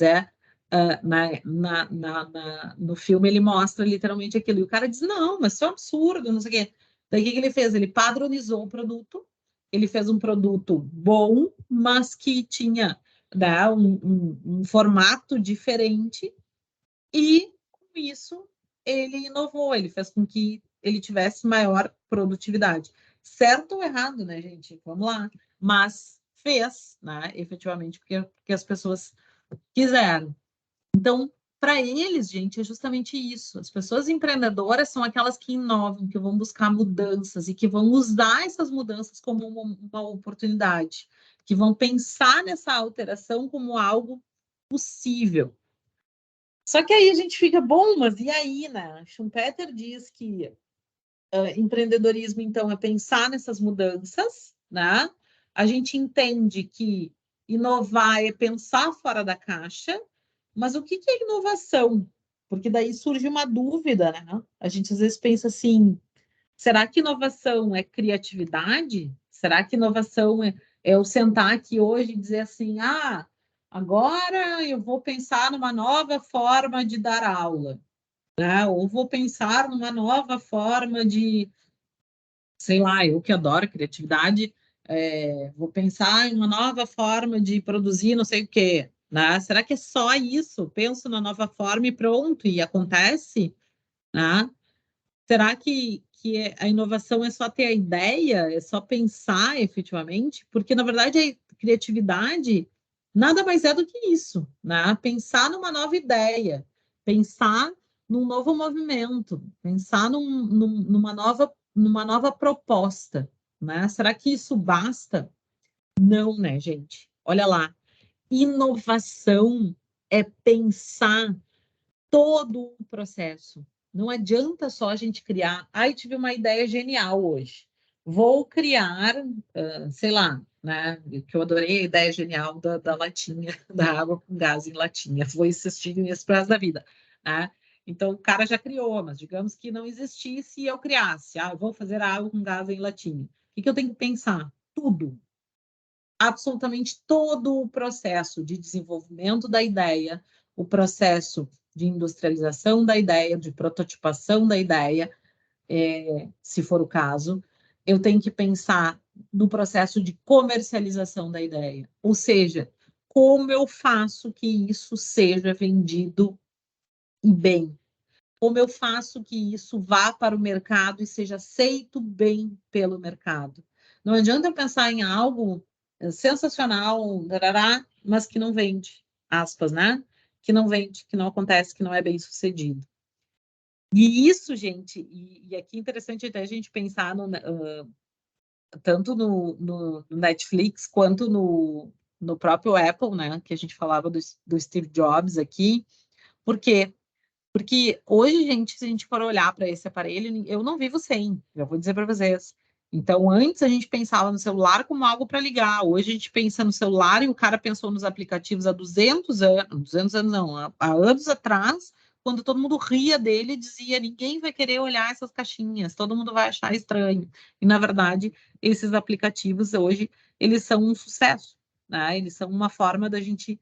no filme ele mostra literalmente aquilo. E o cara diz, não, mas isso é um absurdo, não sei o quê. Daí o que ele fez? Ele padronizou o produto, ele fez um produto bom, mas que tinha, né, um formato diferente e com isso ele inovou, ele fez com que ele tivesse maior produtividade. Certo ou errado, né, gente? Vamos lá. Mas fez, né, efetivamente, porque as pessoas quiseram. Então, para eles, gente, é justamente isso. As pessoas empreendedoras são aquelas que inovam, que vão buscar mudanças e que vão usar essas mudanças como uma oportunidade, que vão pensar nessa alteração como algo possível. Só que aí a gente fica, bom, mas e aí, né? Schumpeter diz que empreendedorismo, então, é pensar nessas mudanças, né? A gente entende que inovar é pensar fora da caixa, mas o que é inovação? Porque daí surge uma dúvida, né? A gente às vezes pensa assim, será que inovação é criatividade? Será que inovação é eu sentar aqui hoje e dizer assim, agora eu vou pensar numa nova forma de dar aula, né? Ou vou pensar numa nova forma de, sei lá, eu que adoro criatividade, vou pensar em uma nova forma de produzir não sei o quê, né? Será que é só isso? Penso na nova forma e pronto, e acontece, né? Será que a inovação é só ter a ideia, é só pensar efetivamente? Porque, na verdade, a criatividade nada mais é do que isso, né? Pensar numa nova ideia, pensar num novo movimento, pensar numa nova proposta, né? Será que isso basta? Não, né, gente? Olha lá, inovação é pensar todo o processo. Não adianta só a gente criar. Tive uma ideia genial hoje. Vou criar, sei lá, né? Que eu adorei a ideia genial da latinha, da água com gás em latinha. Vou insistir nisso para resto da vida, né? Então o cara já criou, mas digamos que não existisse e eu criasse. Eu vou fazer água com gás em latinha. O que eu tenho que pensar? Tudo, absolutamente todo o processo de desenvolvimento da ideia, o processo de industrialização da ideia, de prototipação da ideia, se for o caso, eu tenho que pensar no processo de comercialização da ideia, ou seja, como eu faço que isso seja vendido e bem, como eu faço que isso vá para o mercado e seja aceito bem pelo mercado. Não adianta eu pensar em algo sensacional, darará, mas que não vende, aspas, né? Que não vende, que não acontece, que não é bem sucedido. E isso, gente, e aqui é interessante até a gente pensar tanto no Netflix quanto no próprio Apple, né? Que a gente falava do Steve Jobs aqui. Por quê? Porque hoje, gente, se a gente for olhar para esse aparelho, eu não vivo sem, já vou dizer para vocês. Então, antes a gente pensava no celular como algo para ligar. Hoje a gente pensa no celular e o cara pensou nos aplicativos há 200 anos, 200 anos não, há anos atrás, quando todo mundo ria dele e dizia: ninguém vai querer olhar essas caixinhas, todo mundo vai achar estranho. E, na verdade, esses aplicativos hoje, eles são um sucesso, né? Eles são uma forma da gente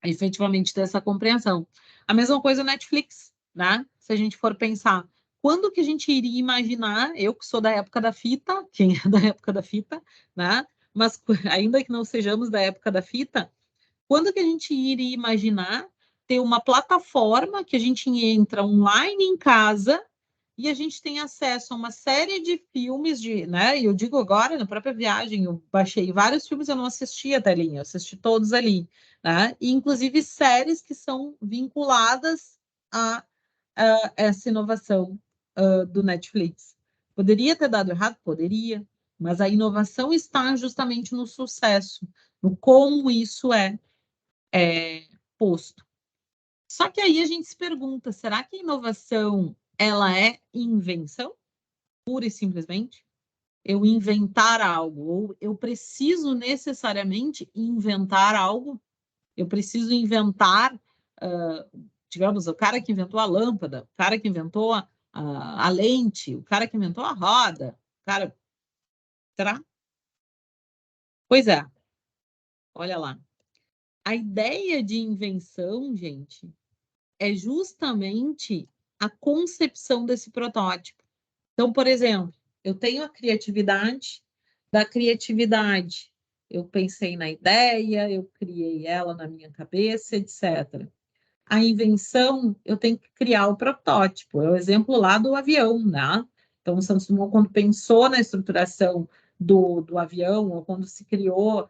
efetivamente ter essa compreensão. A mesma coisa o Netflix, né? Se a gente for pensar, quando que a gente iria imaginar, eu que sou da época da fita, quem é da época da fita, né? Mas ainda que não sejamos da época da fita, quando que a gente iria imaginar ter uma plataforma que a gente entra online em casa e a gente tem acesso a uma série de filmes né? E eu digo agora, na própria viagem, eu baixei vários filmes, eu não assisti a telinha, eu assisti todos ali, né? E inclusive séries que são vinculadas a essa inovação do Netflix. Poderia ter dado errado? Poderia. Mas a inovação está justamente no sucesso, no como isso é posto. Só que aí a gente se pergunta, será que a inovação, ela é invenção? Pura e simplesmente? Eu inventar algo, ou eu preciso necessariamente inventar algo? Eu preciso inventar, digamos, o cara que inventou a lâmpada, o cara que inventou a lente, o cara que inventou a roda, o cara... Será? Pois é, olha lá. A ideia de invenção, gente, é justamente a concepção desse protótipo. Então, por exemplo, eu tenho a criatividade, da criatividade eu pensei na ideia, eu criei ela na minha cabeça, etc. A invenção, eu tenho que criar o protótipo. É o exemplo lá do avião, né? Então, o Santos Dumont, quando pensou na estruturação do avião, ou quando se criou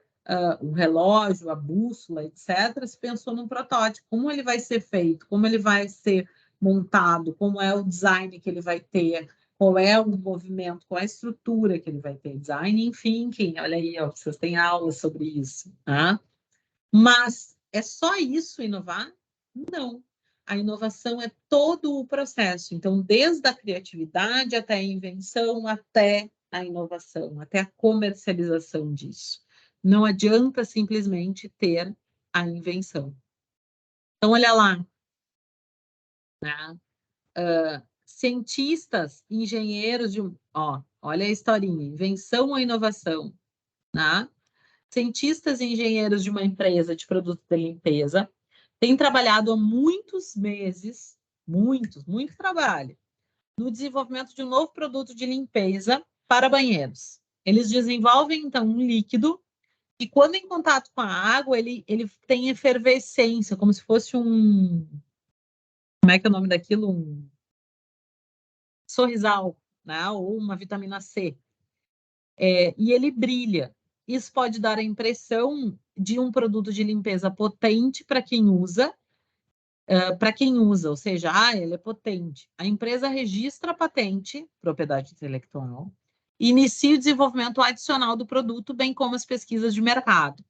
o relógio, a bússola, etc., se pensou num protótipo. Como ele vai ser feito? Como ele vai ser montado? Como é o design que ele vai ter? Qual é o movimento? Qual é a estrutura que ele vai ter? Design, enfim, olha aí, ó, vocês têm aulas sobre isso, tá? Mas é só isso inovar? Não. A inovação é todo o processo. Então, desde a criatividade até a invenção, até a inovação, até a comercialização disso. Não adianta simplesmente ter a invenção. Então, olha lá, né? Cientistas, engenheiros de... olha a historinha, invenção ou inovação, né? Cientistas e engenheiros de uma empresa de produto de limpeza têm trabalhado há muitos meses, muito trabalho, no desenvolvimento de um novo produto de limpeza para banheiros. Eles desenvolvem, então, um líquido e, quando em contato com a água, ele tem efervescência, como se fosse um... Como é que é o nome daquilo? Um sorrisal, né? Ou uma vitamina C. E ele brilha. Isso pode dar a impressão de um produto de limpeza potente para quem usa, ou seja, ele é potente. A empresa registra a patente, propriedade intelectual, e inicia o desenvolvimento adicional do produto, bem como as pesquisas de mercado.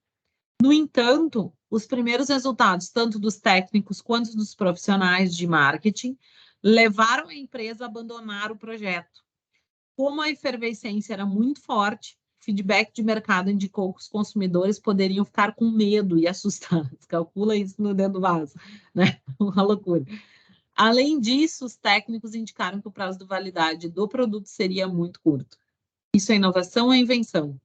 No entanto, os primeiros resultados, tanto dos técnicos quanto dos profissionais de marketing, levaram a empresa a abandonar o projeto. Como a efervescência era muito forte, o feedback de mercado indicou que os consumidores poderiam ficar com medo e assustados. Calcula isso no dedo do vaso, né? Uma loucura. Além disso, os técnicos indicaram que o prazo de validade do produto seria muito curto. Isso é inovação ou invenção?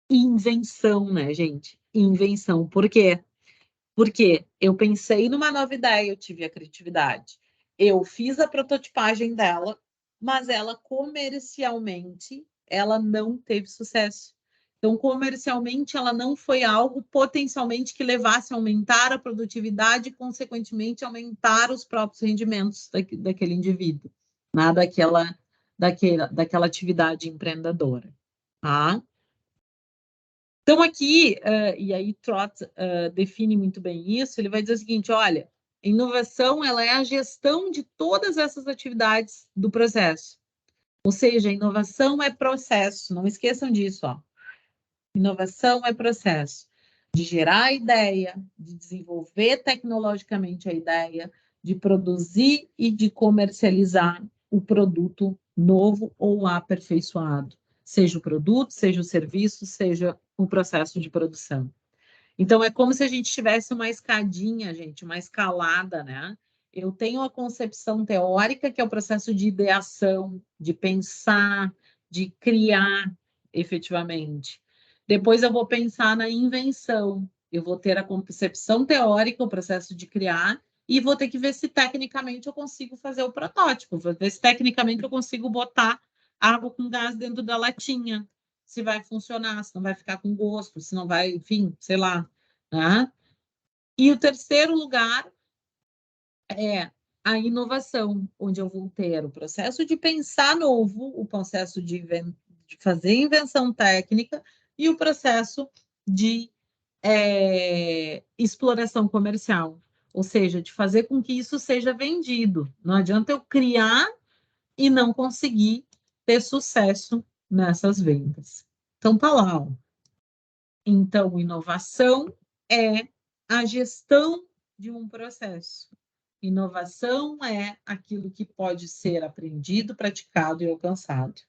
Invenção, né, gente? Invenção. Por quê? Porque eu pensei numa nova ideia, eu tive a criatividade. Eu fiz a prototipagem dela, mas ela comercialmente, ela não teve sucesso. Então, comercialmente, ela não foi algo potencialmente que levasse a aumentar a produtividade e, consequentemente, aumentar os próprios rendimentos daquele indivíduo, né? daquela atividade empreendedora. Tá? Então, aqui, e aí Trott define muito bem isso, ele vai dizer o seguinte, olha, inovação ela é a gestão de todas essas atividades do processo. Ou seja, inovação é processo, não esqueçam disso. Inovação é processo de gerar a ideia, de desenvolver tecnologicamente a ideia, de produzir e de comercializar o produto novo ou aperfeiçoado. Seja o produto, seja o serviço, seja o processo de produção. Então, é como se a gente tivesse uma escadinha, gente, uma escalada, né? Eu tenho a concepção teórica, que é o processo de ideação, de pensar, de criar efetivamente. Depois eu vou pensar na invenção. Eu vou ter a concepção teórica, o processo de criar, e vou ter que ver se tecnicamente eu consigo fazer o protótipo, vou ver se tecnicamente eu consigo botar água com gás dentro da latinha, se vai funcionar, se não vai ficar com gosto, se não vai, enfim, sei lá. Né? E o terceiro lugar é a inovação, onde eu vou ter o processo de pensar novo, o processo de fazer invenção técnica e o processo de exploração comercial, ou seja, de fazer com que isso seja vendido. Não adianta eu criar e não conseguir ter sucesso nessas vendas. Então, tá lá, ó. Então, inovação é a gestão de um processo. Inovação é aquilo que pode ser aprendido, praticado e alcançado.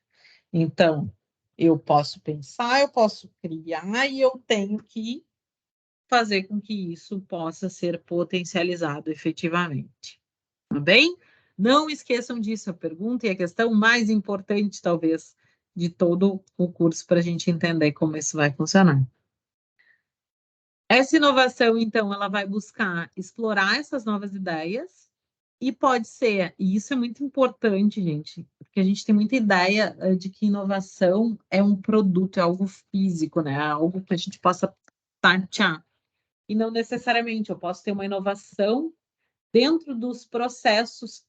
Então, eu posso pensar, eu posso criar e eu tenho que fazer com que isso possa ser potencializado efetivamente. Tá bem? Não esqueçam disso, a pergunta e a questão mais importante, talvez, de todo o curso para a gente entender como isso vai funcionar. Essa inovação, então, ela vai buscar explorar essas novas ideias e pode ser, e isso é muito importante, gente, porque a gente tem muita ideia de que inovação é um produto, é algo físico, né? É algo que a gente possa tatear. E não necessariamente, eu posso ter uma inovação dentro dos processos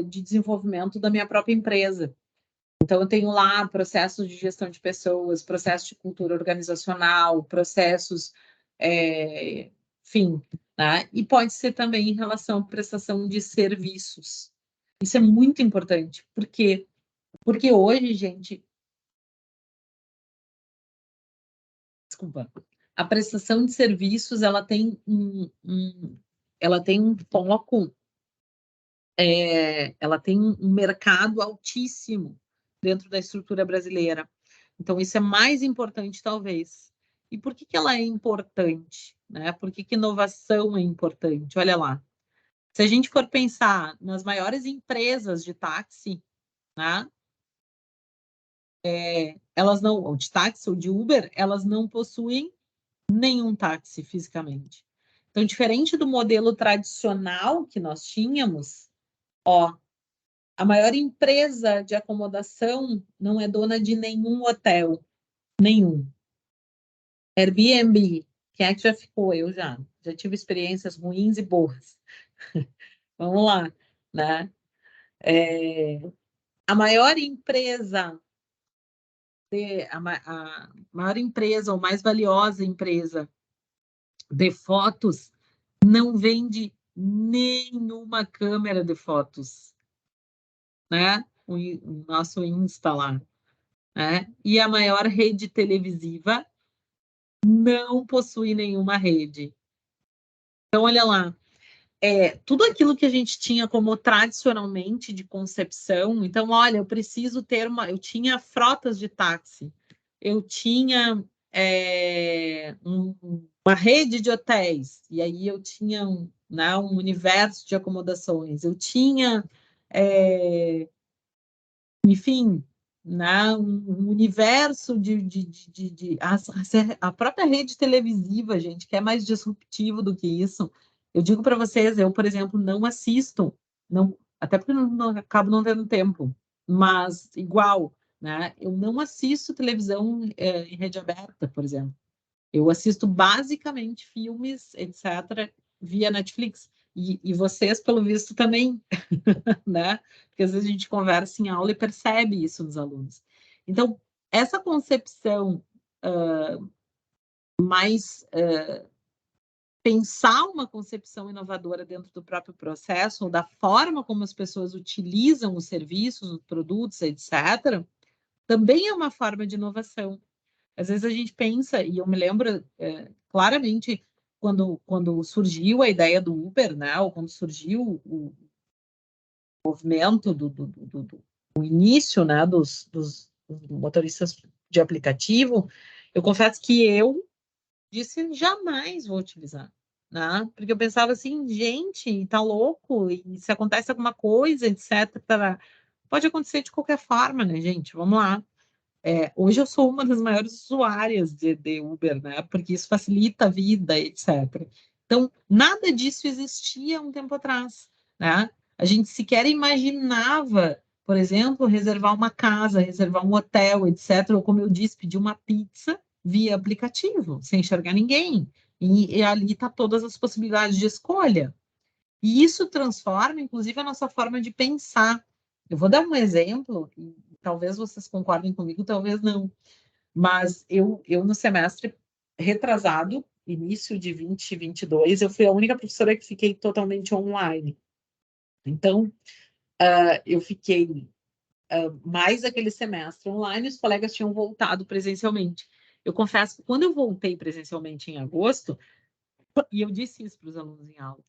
de desenvolvimento da minha própria empresa. Então, eu tenho lá processos de gestão de pessoas, processos de cultura organizacional, processos, enfim, né? E pode ser também em relação à prestação de serviços. Isso é muito importante, porque hoje, gente, desculpa, a prestação de serviços ela tem ela tem um foco, ela tem um mercado altíssimo dentro da estrutura brasileira. Então, isso é mais importante, talvez. E por que ela é importante? Né? Por que inovação é importante? Olha lá. Se a gente for pensar nas maiores empresas de táxi, né? Elas não, ou de táxi ou de Uber, elas não possuem nenhum táxi fisicamente. Então, diferente do modelo tradicional que nós tínhamos, ó, a maior empresa de acomodação não é dona de nenhum hotel, nenhum. Airbnb, quem é que já ficou? Eu já tive experiências ruins e boas. Vamos lá, né? A maior empresa, a maior empresa ou mais valiosa empresa de fotos não vende nenhuma câmera de fotos, né? O nosso Insta lá, né? E a maior rede televisiva não possui nenhuma rede. Então, olha lá, tudo aquilo que a gente tinha como tradicionalmente de concepção. Então, olha, eu preciso ter eu tinha frotas de táxi, eu tinha uma rede de hotéis, e aí eu tinha né, um universo de acomodações, eu tinha, enfim, né, um universo a própria rede televisiva, gente, que é mais disruptivo do que isso. Eu digo para vocês, eu, por exemplo, não assisto, não, até porque acabo não tendo tempo, mas igual, né, eu não assisto televisão em rede aberta, por exemplo. Eu assisto basicamente filmes, etc., via Netflix. E vocês, pelo visto, também, né? Porque às vezes a gente conversa em aula e percebe isso nos alunos. Então, essa concepção mais pensar uma concepção inovadora dentro do próprio processo, ou da forma como as pessoas utilizam os serviços, os produtos, etc., também é uma forma de inovação. Às vezes a gente pensa, e eu me lembro claramente quando surgiu a ideia do Uber, né, ou quando surgiu o movimento o início, né, dos motoristas de aplicativo, eu confesso que eu disse jamais vou utilizar, né? Porque eu pensava assim, gente, tá louco, e se acontece alguma coisa, etc, pode acontecer de qualquer forma, né, gente? Vamos lá. Hoje eu sou uma das maiores usuárias de Uber, né? Porque isso facilita a vida, etc. Então, nada disso existia um tempo atrás, né? A gente sequer imaginava, por exemplo, reservar uma casa, reservar um hotel, etc. Ou, como eu disse, pedir uma pizza via aplicativo, sem enxergar ninguém. E ali está todas as possibilidades de escolha. E isso transforma, inclusive, a nossa forma de pensar. Eu vou dar um exemplo, e talvez vocês concordem comigo, talvez não. Mas eu no semestre retrasado, início de 2022, eu fui a única professora que fiquei totalmente online. Então, eu fiquei mais aquele semestre online, os colegas tinham voltado presencialmente. Eu confesso que quando eu voltei presencialmente em agosto, e eu disse isso para os alunos em aula,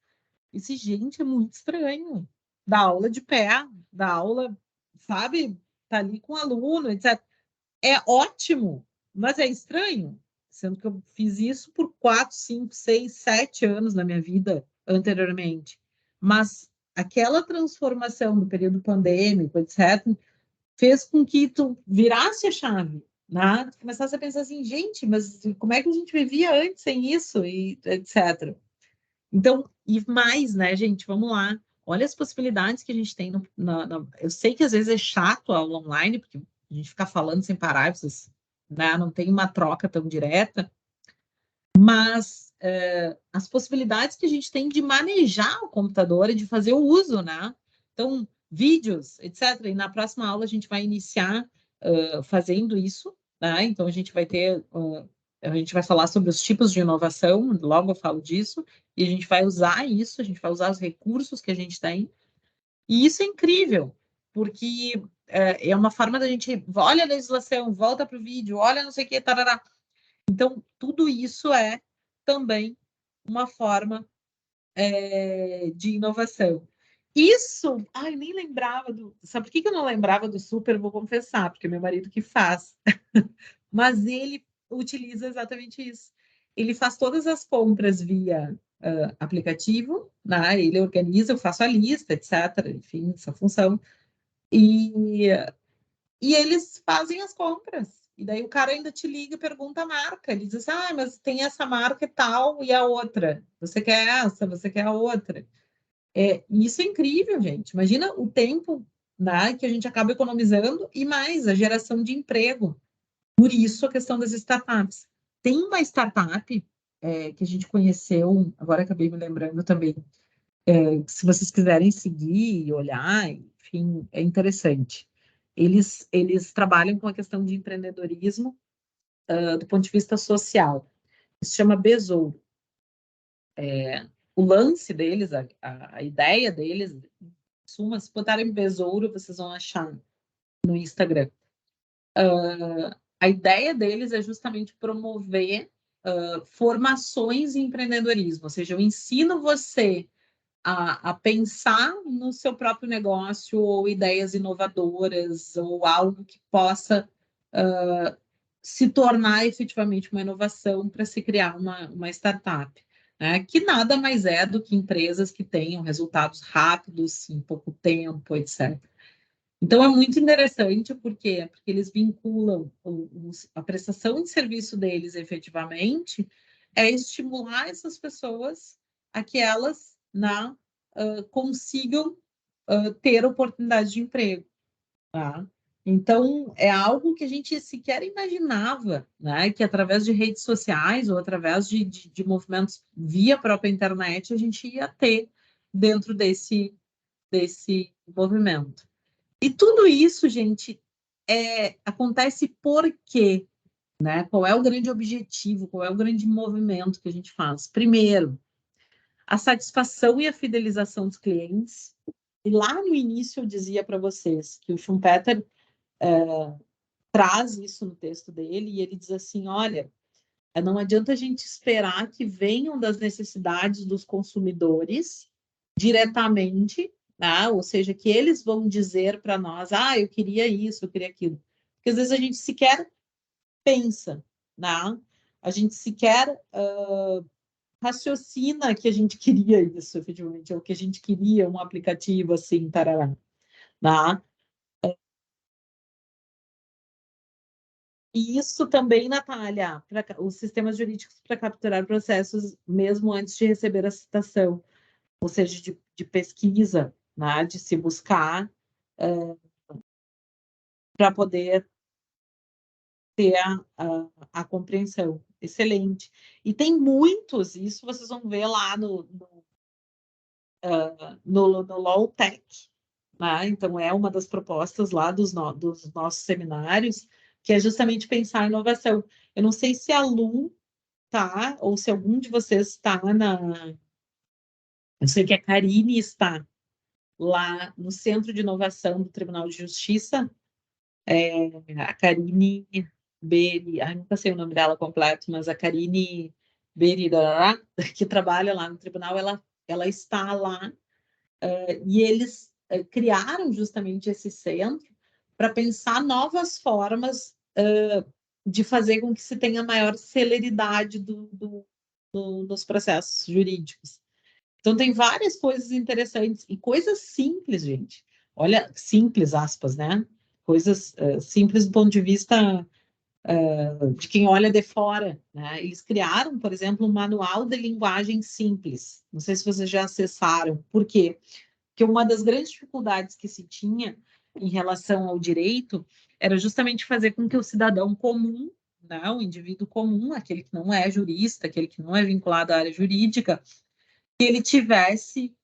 esse gente é muito estranho. Da aula de pé, da aula, sabe, tá ali com o aluno, etc. É ótimo, mas é estranho, sendo que eu fiz isso por 4, 5, 6, 7 anos na minha vida anteriormente. Mas aquela transformação do período pandêmico, etc., fez com que tu virasse a chave, né? Tu começasse a pensar assim, gente, mas como é que a gente vivia antes sem isso, e etc. Então, e mais, né, gente? Vamos lá. Olha as possibilidades que a gente tem. Eu sei que às vezes é chato a aula online, porque a gente fica falando sem parar, vocês, né, não tem uma troca tão direta, mas as possibilidades que a gente tem de manejar o computador e de fazer o uso, né? Então, vídeos, etc. E na próxima aula a gente vai iniciar fazendo isso, né? Então, a gente vai ter, a gente vai falar sobre os tipos de inovação, logo eu falo disso, e a gente vai usar isso, a gente vai usar os recursos que a gente tem, e isso é incrível, porque é uma forma da gente, olha a legislação, volta para o vídeo, olha não sei o que, tarará. Então, tudo isso é também uma forma de inovação. Isso, ai, nem lembrava do. Sabe por que eu não lembrava do Super? Vou confessar, porque é meu marido que faz. Mas ele utiliza exatamente isso. Ele faz todas as compras via aplicativo, né? Ele organiza, eu faço a lista, etc. Enfim, essa função. E e eles fazem as compras. E daí o cara ainda te liga e pergunta a marca. Ele diz assim, ah, mas tem essa marca e tal e a outra. Você quer essa, você quer a outra. Isso é incrível, gente. Imagina o tempo, né, que a gente acaba economizando e mais a geração de emprego. Por isso a questão das startups. Tem uma startup que a gente conheceu, agora acabei me lembrando também. Se vocês quiserem seguir e olhar, enfim, é interessante. Eles trabalham com a questão de empreendedorismo do ponto de vista social. Isso se chama Besouro. O lance deles, a ideia deles, suma, se botarem Besouro, vocês vão achar no Instagram. A ideia deles é justamente promover formações em empreendedorismo, ou seja, eu ensino você a pensar no seu próprio negócio ou ideias inovadoras ou algo que possa se tornar efetivamente uma inovação para se criar uma startup, né? Que nada mais é do que empresas que tenham resultados rápidos, em pouco tempo, etc. Então, é muito interessante, por quê? Porque eles vinculam a prestação de serviço deles efetivamente é estimular essas pessoas a que elas consigam ter oportunidade de emprego. Tá? Então, é algo que a gente sequer imaginava, né? Que através de redes sociais ou através de movimentos via própria internet, a gente ia ter dentro desse movimento. E tudo isso, gente, acontece por quê? Né? Qual é o grande objetivo, qual é o grande movimento que a gente faz? Primeiro, a satisfação e a fidelização dos clientes. E lá no início eu dizia para vocês que o Schumpeter traz isso no texto dele, e ele diz assim, olha, não adianta a gente esperar que venham das necessidades dos consumidores diretamente, tá? Ou seja, que eles vão dizer para nós, ah, eu queria isso, eu queria aquilo. Porque às vezes a gente sequer pensa, né? A gente sequer raciocina que a gente queria isso, efetivamente, ou que a gente queria um aplicativo assim, tarará, né? E isso também, Natália, os sistemas jurídicos para capturar processos mesmo antes de receber a citação, ou seja, de pesquisa, né, de se buscar para poder ter a compreensão. Excelente. E tem muitos, isso vocês vão ver lá no Law Tech, né? Então, é uma das propostas lá dos nossos seminários, que é justamente pensar em inovação. Eu não sei se a Lu tá, ou se algum de vocês está na. Eu sei que a Karine está lá no Centro de Inovação do Tribunal de Justiça, a Karine Beri, nunca sei o nome dela completo, mas a Karine Beri, que trabalha lá no tribunal, ela está lá, e eles criaram justamente esse centro para pensar novas formas de fazer com que se tenha maior celeridade dos processos jurídicos. Então, tem várias coisas interessantes e coisas simples, gente. Olha, simples, aspas, né? Coisas simples do ponto de vista de quem olha de fora, né? Eles criaram, por exemplo, um manual de linguagem simples. Não sei se vocês já acessaram. Por quê? Porque uma das grandes dificuldades que se tinha em relação ao direito era justamente fazer com que o cidadão comum, né, o indivíduo comum, aquele que não é jurista, aquele que não é vinculado à área jurídica, que ele tivesse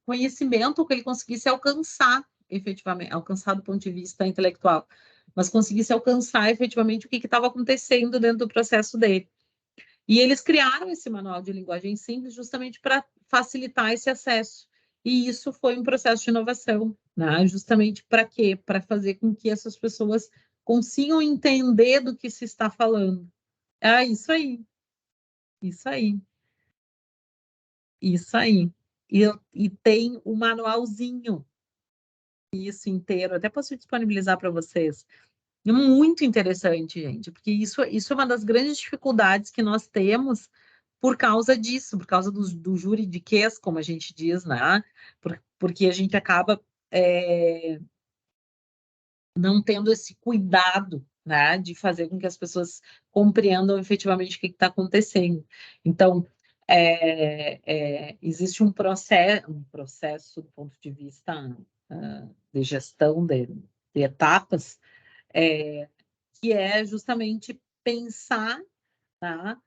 conhecimento, que ele conseguisse alcançar efetivamente, alcançar do ponto de vista intelectual, mas conseguisse alcançar efetivamente o que estava acontecendo dentro do processo dele. E eles criaram esse manual de linguagem simples justamente para facilitar esse acesso. E isso foi um processo de inovação, né? Justamente para quê? Para fazer com que essas pessoas consigam entender do que se está falando. Isso aí. Isso aí. Isso aí. E tem o manualzinho, isso inteiro. Até posso disponibilizar para vocês. É muito interessante, gente, porque isso é uma das grandes dificuldades que nós temos por causa disso, por causa do juridiquês, como a gente diz, né? Porque a gente acaba não tendo esse cuidado, né, de fazer com que as pessoas compreendam efetivamente o que está acontecendo. Então, existe um processo do ponto de vista de gestão de etapas, que é justamente pensar, tá,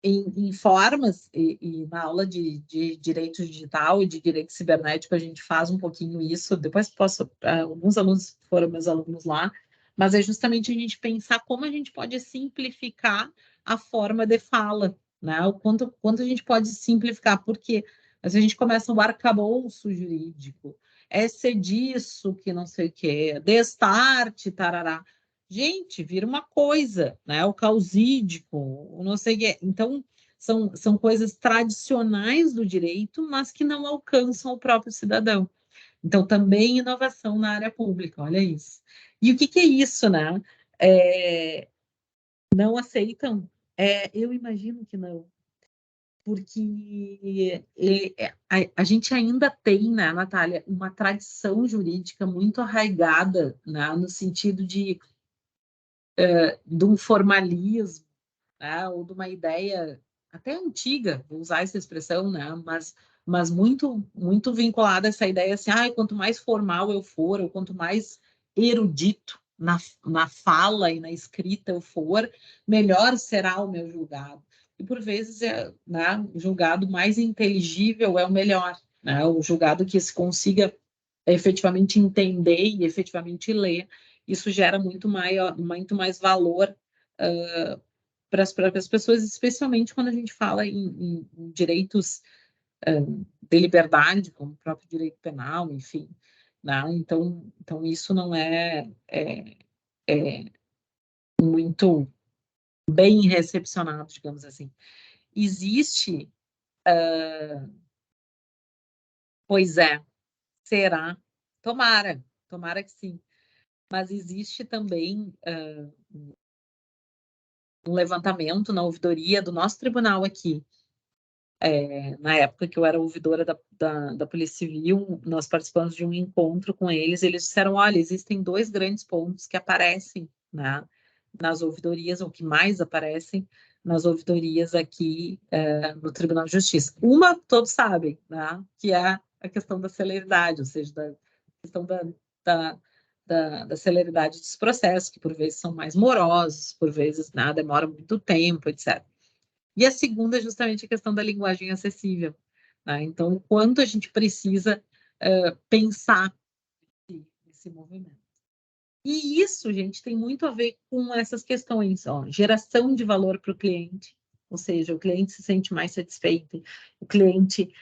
em formas, e na aula de direito digital e de direito cibernético a gente faz um pouquinho isso, depois posso, alguns alunos foram meus alunos lá, mas é justamente a gente pensar como a gente pode simplificar a forma de fala, né? O quanto a gente pode simplificar, porque a gente começa o arcabouço jurídico, ser disso que não sei o que, destarte, tarará. Gente, vira uma coisa, né? O causídico, o não sei o quê. Então, são coisas tradicionais do direito, mas que não alcançam o próprio cidadão. Então, também inovação na área pública, olha isso. E o que é isso, né? Não aceitam? Eu imagino que não, porque a gente ainda tem, né, Natália, uma tradição jurídica muito arraigada, né, no sentido de um formalismo, né, ou de uma ideia até antiga, vou usar essa expressão, né, mas muito vinculada a essa ideia assim, quanto mais formal eu for, ou quanto mais erudito na fala e na escrita eu for, melhor será o meu julgado. E por vezes, né, o julgado mais inteligível é o melhor, né, o julgado que se consiga efetivamente entender e efetivamente ler. Isso gera muito mais valor para as próprias pessoas, especialmente quando a gente fala em direitos de liberdade, como o próprio direito penal, enfim. Né? Então, isso não é muito bem recepcionado, digamos assim. Existe, pois será, tomara que sim, mas existe também um levantamento na ouvidoria do nosso tribunal aqui. Na época que eu era ouvidora da Polícia Civil, nós participamos de um encontro com eles, eles disseram, olha, existem 2 grandes pontos que aparecem, né, nas ouvidorias, ou que mais aparecem nas ouvidorias aqui no Tribunal de Justiça. Uma, todos sabem, né, que é a questão da celeridade, ou seja, da questão da celeridade dos processos, que por vezes são mais morosos, por vezes demora muito tempo, etc. E a segunda é justamente a questão da linguagem acessível. Né? Então, o quanto a gente precisa pensar nesse movimento. E isso, gente, tem muito a ver com essas questões, geração de valor para o cliente, ou seja, o cliente se sente mais satisfeito, o cliente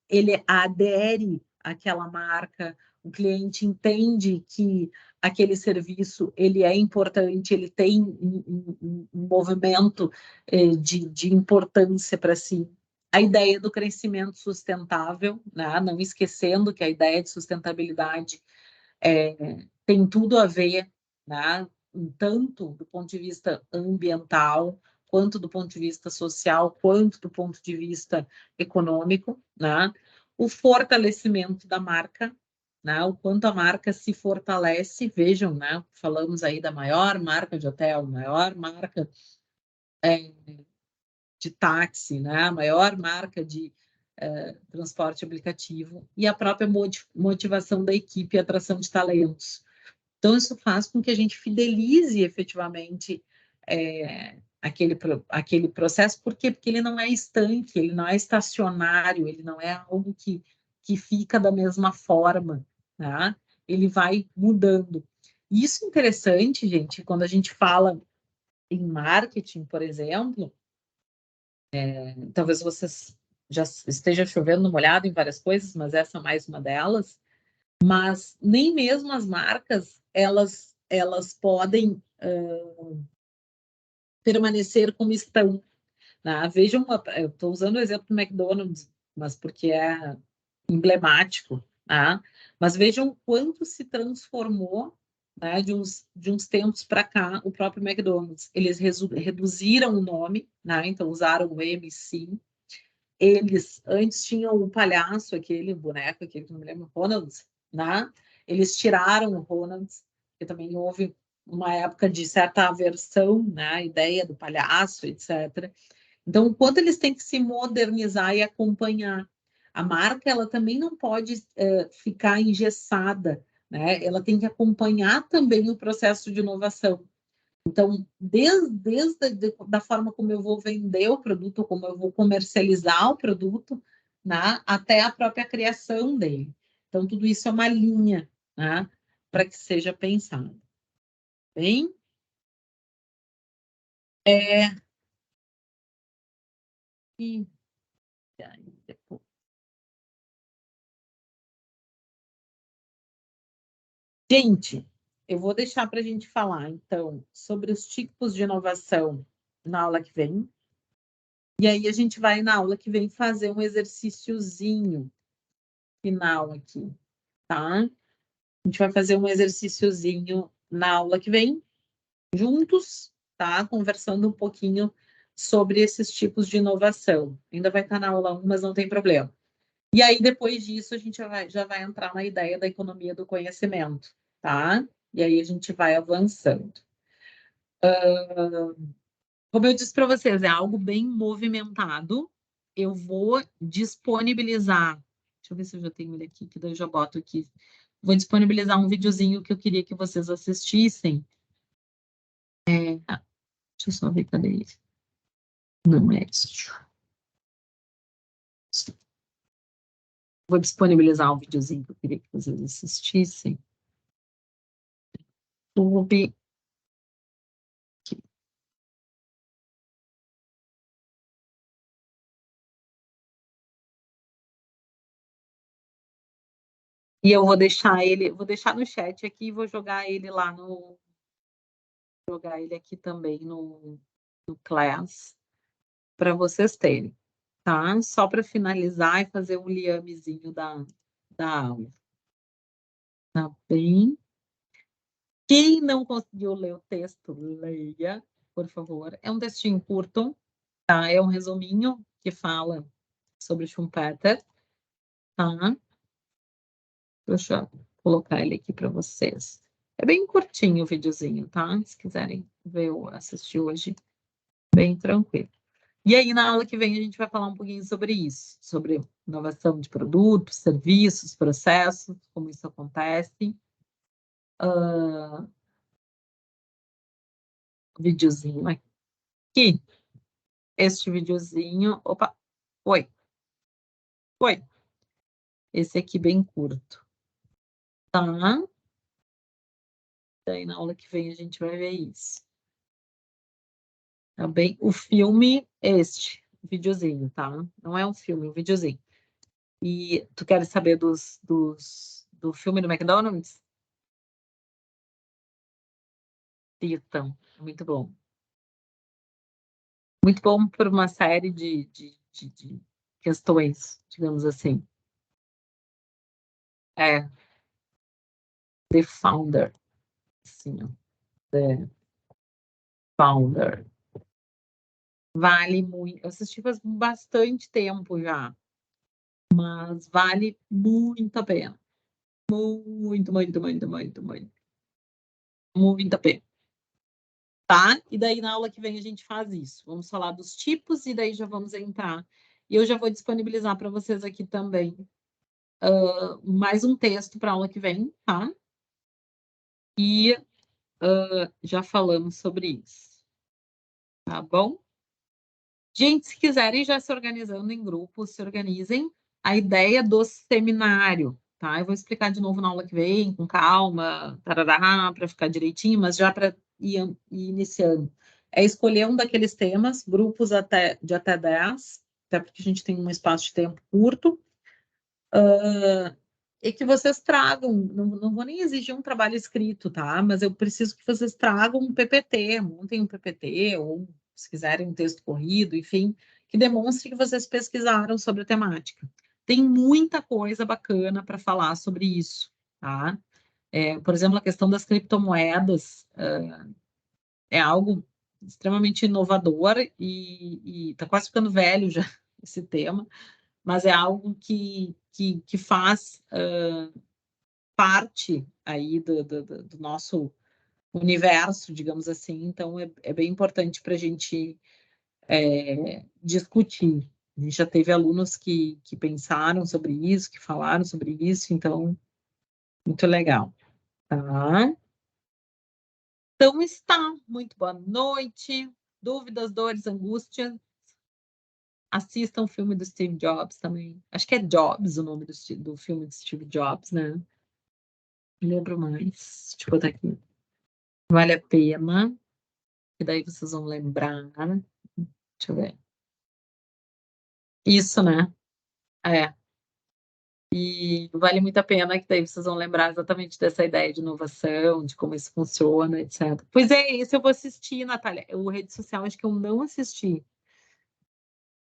ele adere àquela marca, o cliente entende que aquele serviço ele é importante, ele tem um movimento de importância para si. A ideia do crescimento sustentável, né? Não esquecendo que a ideia de sustentabilidade tem tudo a ver, né? Tanto do ponto de vista ambiental, quanto do ponto de vista social, quanto do ponto de vista econômico, né? O fortalecimento da marca, né? O quanto a marca se fortalece, vejam, né? Falamos aí da maior marca de hotel, maior marca de táxi, né? A maior marca de transporte aplicativo e a própria motivação da equipe e atração de talentos. Então, isso faz com que a gente fidelize efetivamente aquele processo. Por quê? Porque ele não é estanque, ele não é estacionário, ele não é algo que fica da mesma forma, tá? Ele vai mudando. E isso é interessante, gente, quando a gente fala em marketing, por exemplo, talvez vocês já esteja chovendo molhado em várias coisas, mas essa é mais uma delas. Mas nem mesmo as marcas elas podem permanecer como estão. Né? Vejam, eu estou usando o exemplo do McDonald's, mas porque é emblemático. Né? Mas vejam quanto se transformou, né, de uns tempos para cá o próprio McDonald's. Eles reduziram o nome, né? Então usaram o MC. Eles antes tinham o palhaço, aquele boneco, aquele que não me lembro, Ronald, né? Eles tiraram o Ronald, que também houve uma época de certa aversão, né? A ideia do palhaço, etc. Então, o quanto eles têm que se modernizar e acompanhar. A marca, ela também não pode ficar engessada, né? Ela tem que acompanhar também o processo de inovação. Então, desde da forma como eu vou vender o produto, como eu vou comercializar o produto, né, até a própria criação dele. Então, tudo isso é uma linha, né, para que seja pensado. Bem? E aí, depois. Gente, eu vou deixar para a gente falar, então, sobre os tipos de inovação na aula que vem. E aí a gente vai, na aula que vem, fazer um exercíciozinho final aqui, tá? A gente vai fazer um exercíciozinho na aula que vem, juntos, tá? Conversando um pouquinho sobre esses tipos de inovação. Ainda vai estar na aula 1, mas não tem problema. E aí, depois disso, a gente já vai entrar na ideia da economia do conhecimento, tá? E aí a gente vai avançando. Como eu disse para vocês, é algo bem movimentado. Eu vou disponibilizar. Deixa eu ver se eu já tenho ele aqui, que daí eu já boto aqui. Vou disponibilizar um videozinho que eu queria que vocês assistissem. Deixa eu só ver, cadê ele? Não é isso. Vou disponibilizar um videozinho que eu queria que vocês assistissem. YouTube. E eu vou deixar ele, vou deixar no chat aqui e vou jogar ele lá no. Jogar ele aqui também no Class, para vocês terem, tá? Só para finalizar e fazer um liamezinho da aula. Tá bem? Quem não conseguiu ler o texto, leia, por favor. É um textinho curto, tá? É um resuminho que fala sobre Schumpeter, tá? Deixa eu colocar ele aqui para vocês. É bem curtinho o videozinho, tá? Se quiserem ver ou assistir hoje, bem tranquilo. E aí, na aula que vem, a gente vai falar um pouquinho sobre isso, sobre inovação de produtos, serviços, processos, como isso acontece. Videozinho aqui. Este videozinho. Opa! Oi! Oi! Esse aqui bem curto. Tá? Daí, na aula que vem, a gente vai ver isso. Também o filme, o videozinho, tá? Não é um filme, um videozinho. E tu queres saber do filme do McDonald's? Então, muito bom. Muito bom por uma série de questões, digamos assim. The Founder. Sim, ó. The Founder. Vale muito. Eu assisti faz bastante tempo já, mas vale muito a pena. Muito, muito, muito, muito, muito. Muito a pena. Tá? E daí na aula que vem a gente faz isso. Vamos falar dos tipos e daí já vamos entrar. E eu já vou disponibilizar para vocês aqui também mais um texto para a aula que vem, tá? E já falamos sobre isso. Tá bom? Gente, se quiserem já se organizando em grupos, se organizem. A ideia do seminário, tá? Eu vou explicar de novo na aula que vem, com calma, tarará, para ficar direitinho, mas já para ir iniciando. É escolher um daqueles temas, grupos de até 10, até porque a gente tem um espaço de tempo curto, e que vocês tragam, não vou nem exigir um trabalho escrito, tá? Mas eu preciso que vocês tragam um PPT, montem um PPT, ou se quiserem um texto corrido, enfim, que demonstre que vocês pesquisaram sobre a temática. Tem muita coisa bacana para falar sobre isso, tá? Por exemplo, a questão das criptomoedas é algo extremamente inovador e está quase ficando velho já esse tema, mas é algo que faz parte aí do nosso universo, digamos assim, então é bem importante para a gente discutir. A gente já teve alunos que pensaram sobre isso, que falaram sobre isso, então, muito legal, tá? Então está, muito boa noite. Dúvidas, dores, angústias? Assistam o filme do Steve Jobs também. Acho que é Jobs o nome do filme do Steve Jobs, né? Não lembro mais. Deixa eu botar aqui. Vale a pena. E daí vocês vão lembrar. Deixa eu ver. Isso, né? É. E vale muito a pena que daí vocês vão lembrar exatamente dessa ideia de inovação, de como isso funciona, etc. Pois é, esse eu vou assistir, Natália. O rede social acho que eu não assisti.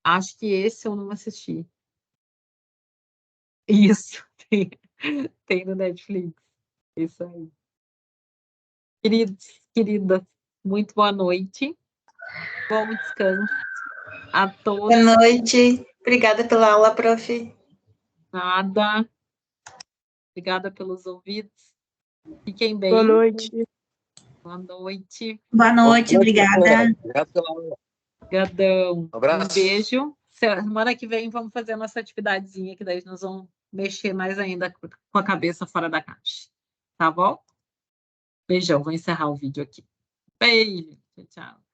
Acho que esse eu não assisti. Isso, tem no Netflix. Isso aí. Queridos, queridas, muito boa noite. Bom descanso a todos. Boa noite. Obrigada pela aula, prof. Nada. Obrigada pelos ouvidos. Fiquem bem. Boa noite. Boa noite. Boa noite, obrigada. Obrigado pela aula. Obrigadão. Um abraço. Um beijo. Semana que vem vamos fazer a nossa atividadezinha, que daí nós vamos mexer mais ainda com a cabeça fora da caixa. Tá bom? Beijão. Vou encerrar o vídeo aqui. Beijo. Tchau, tchau.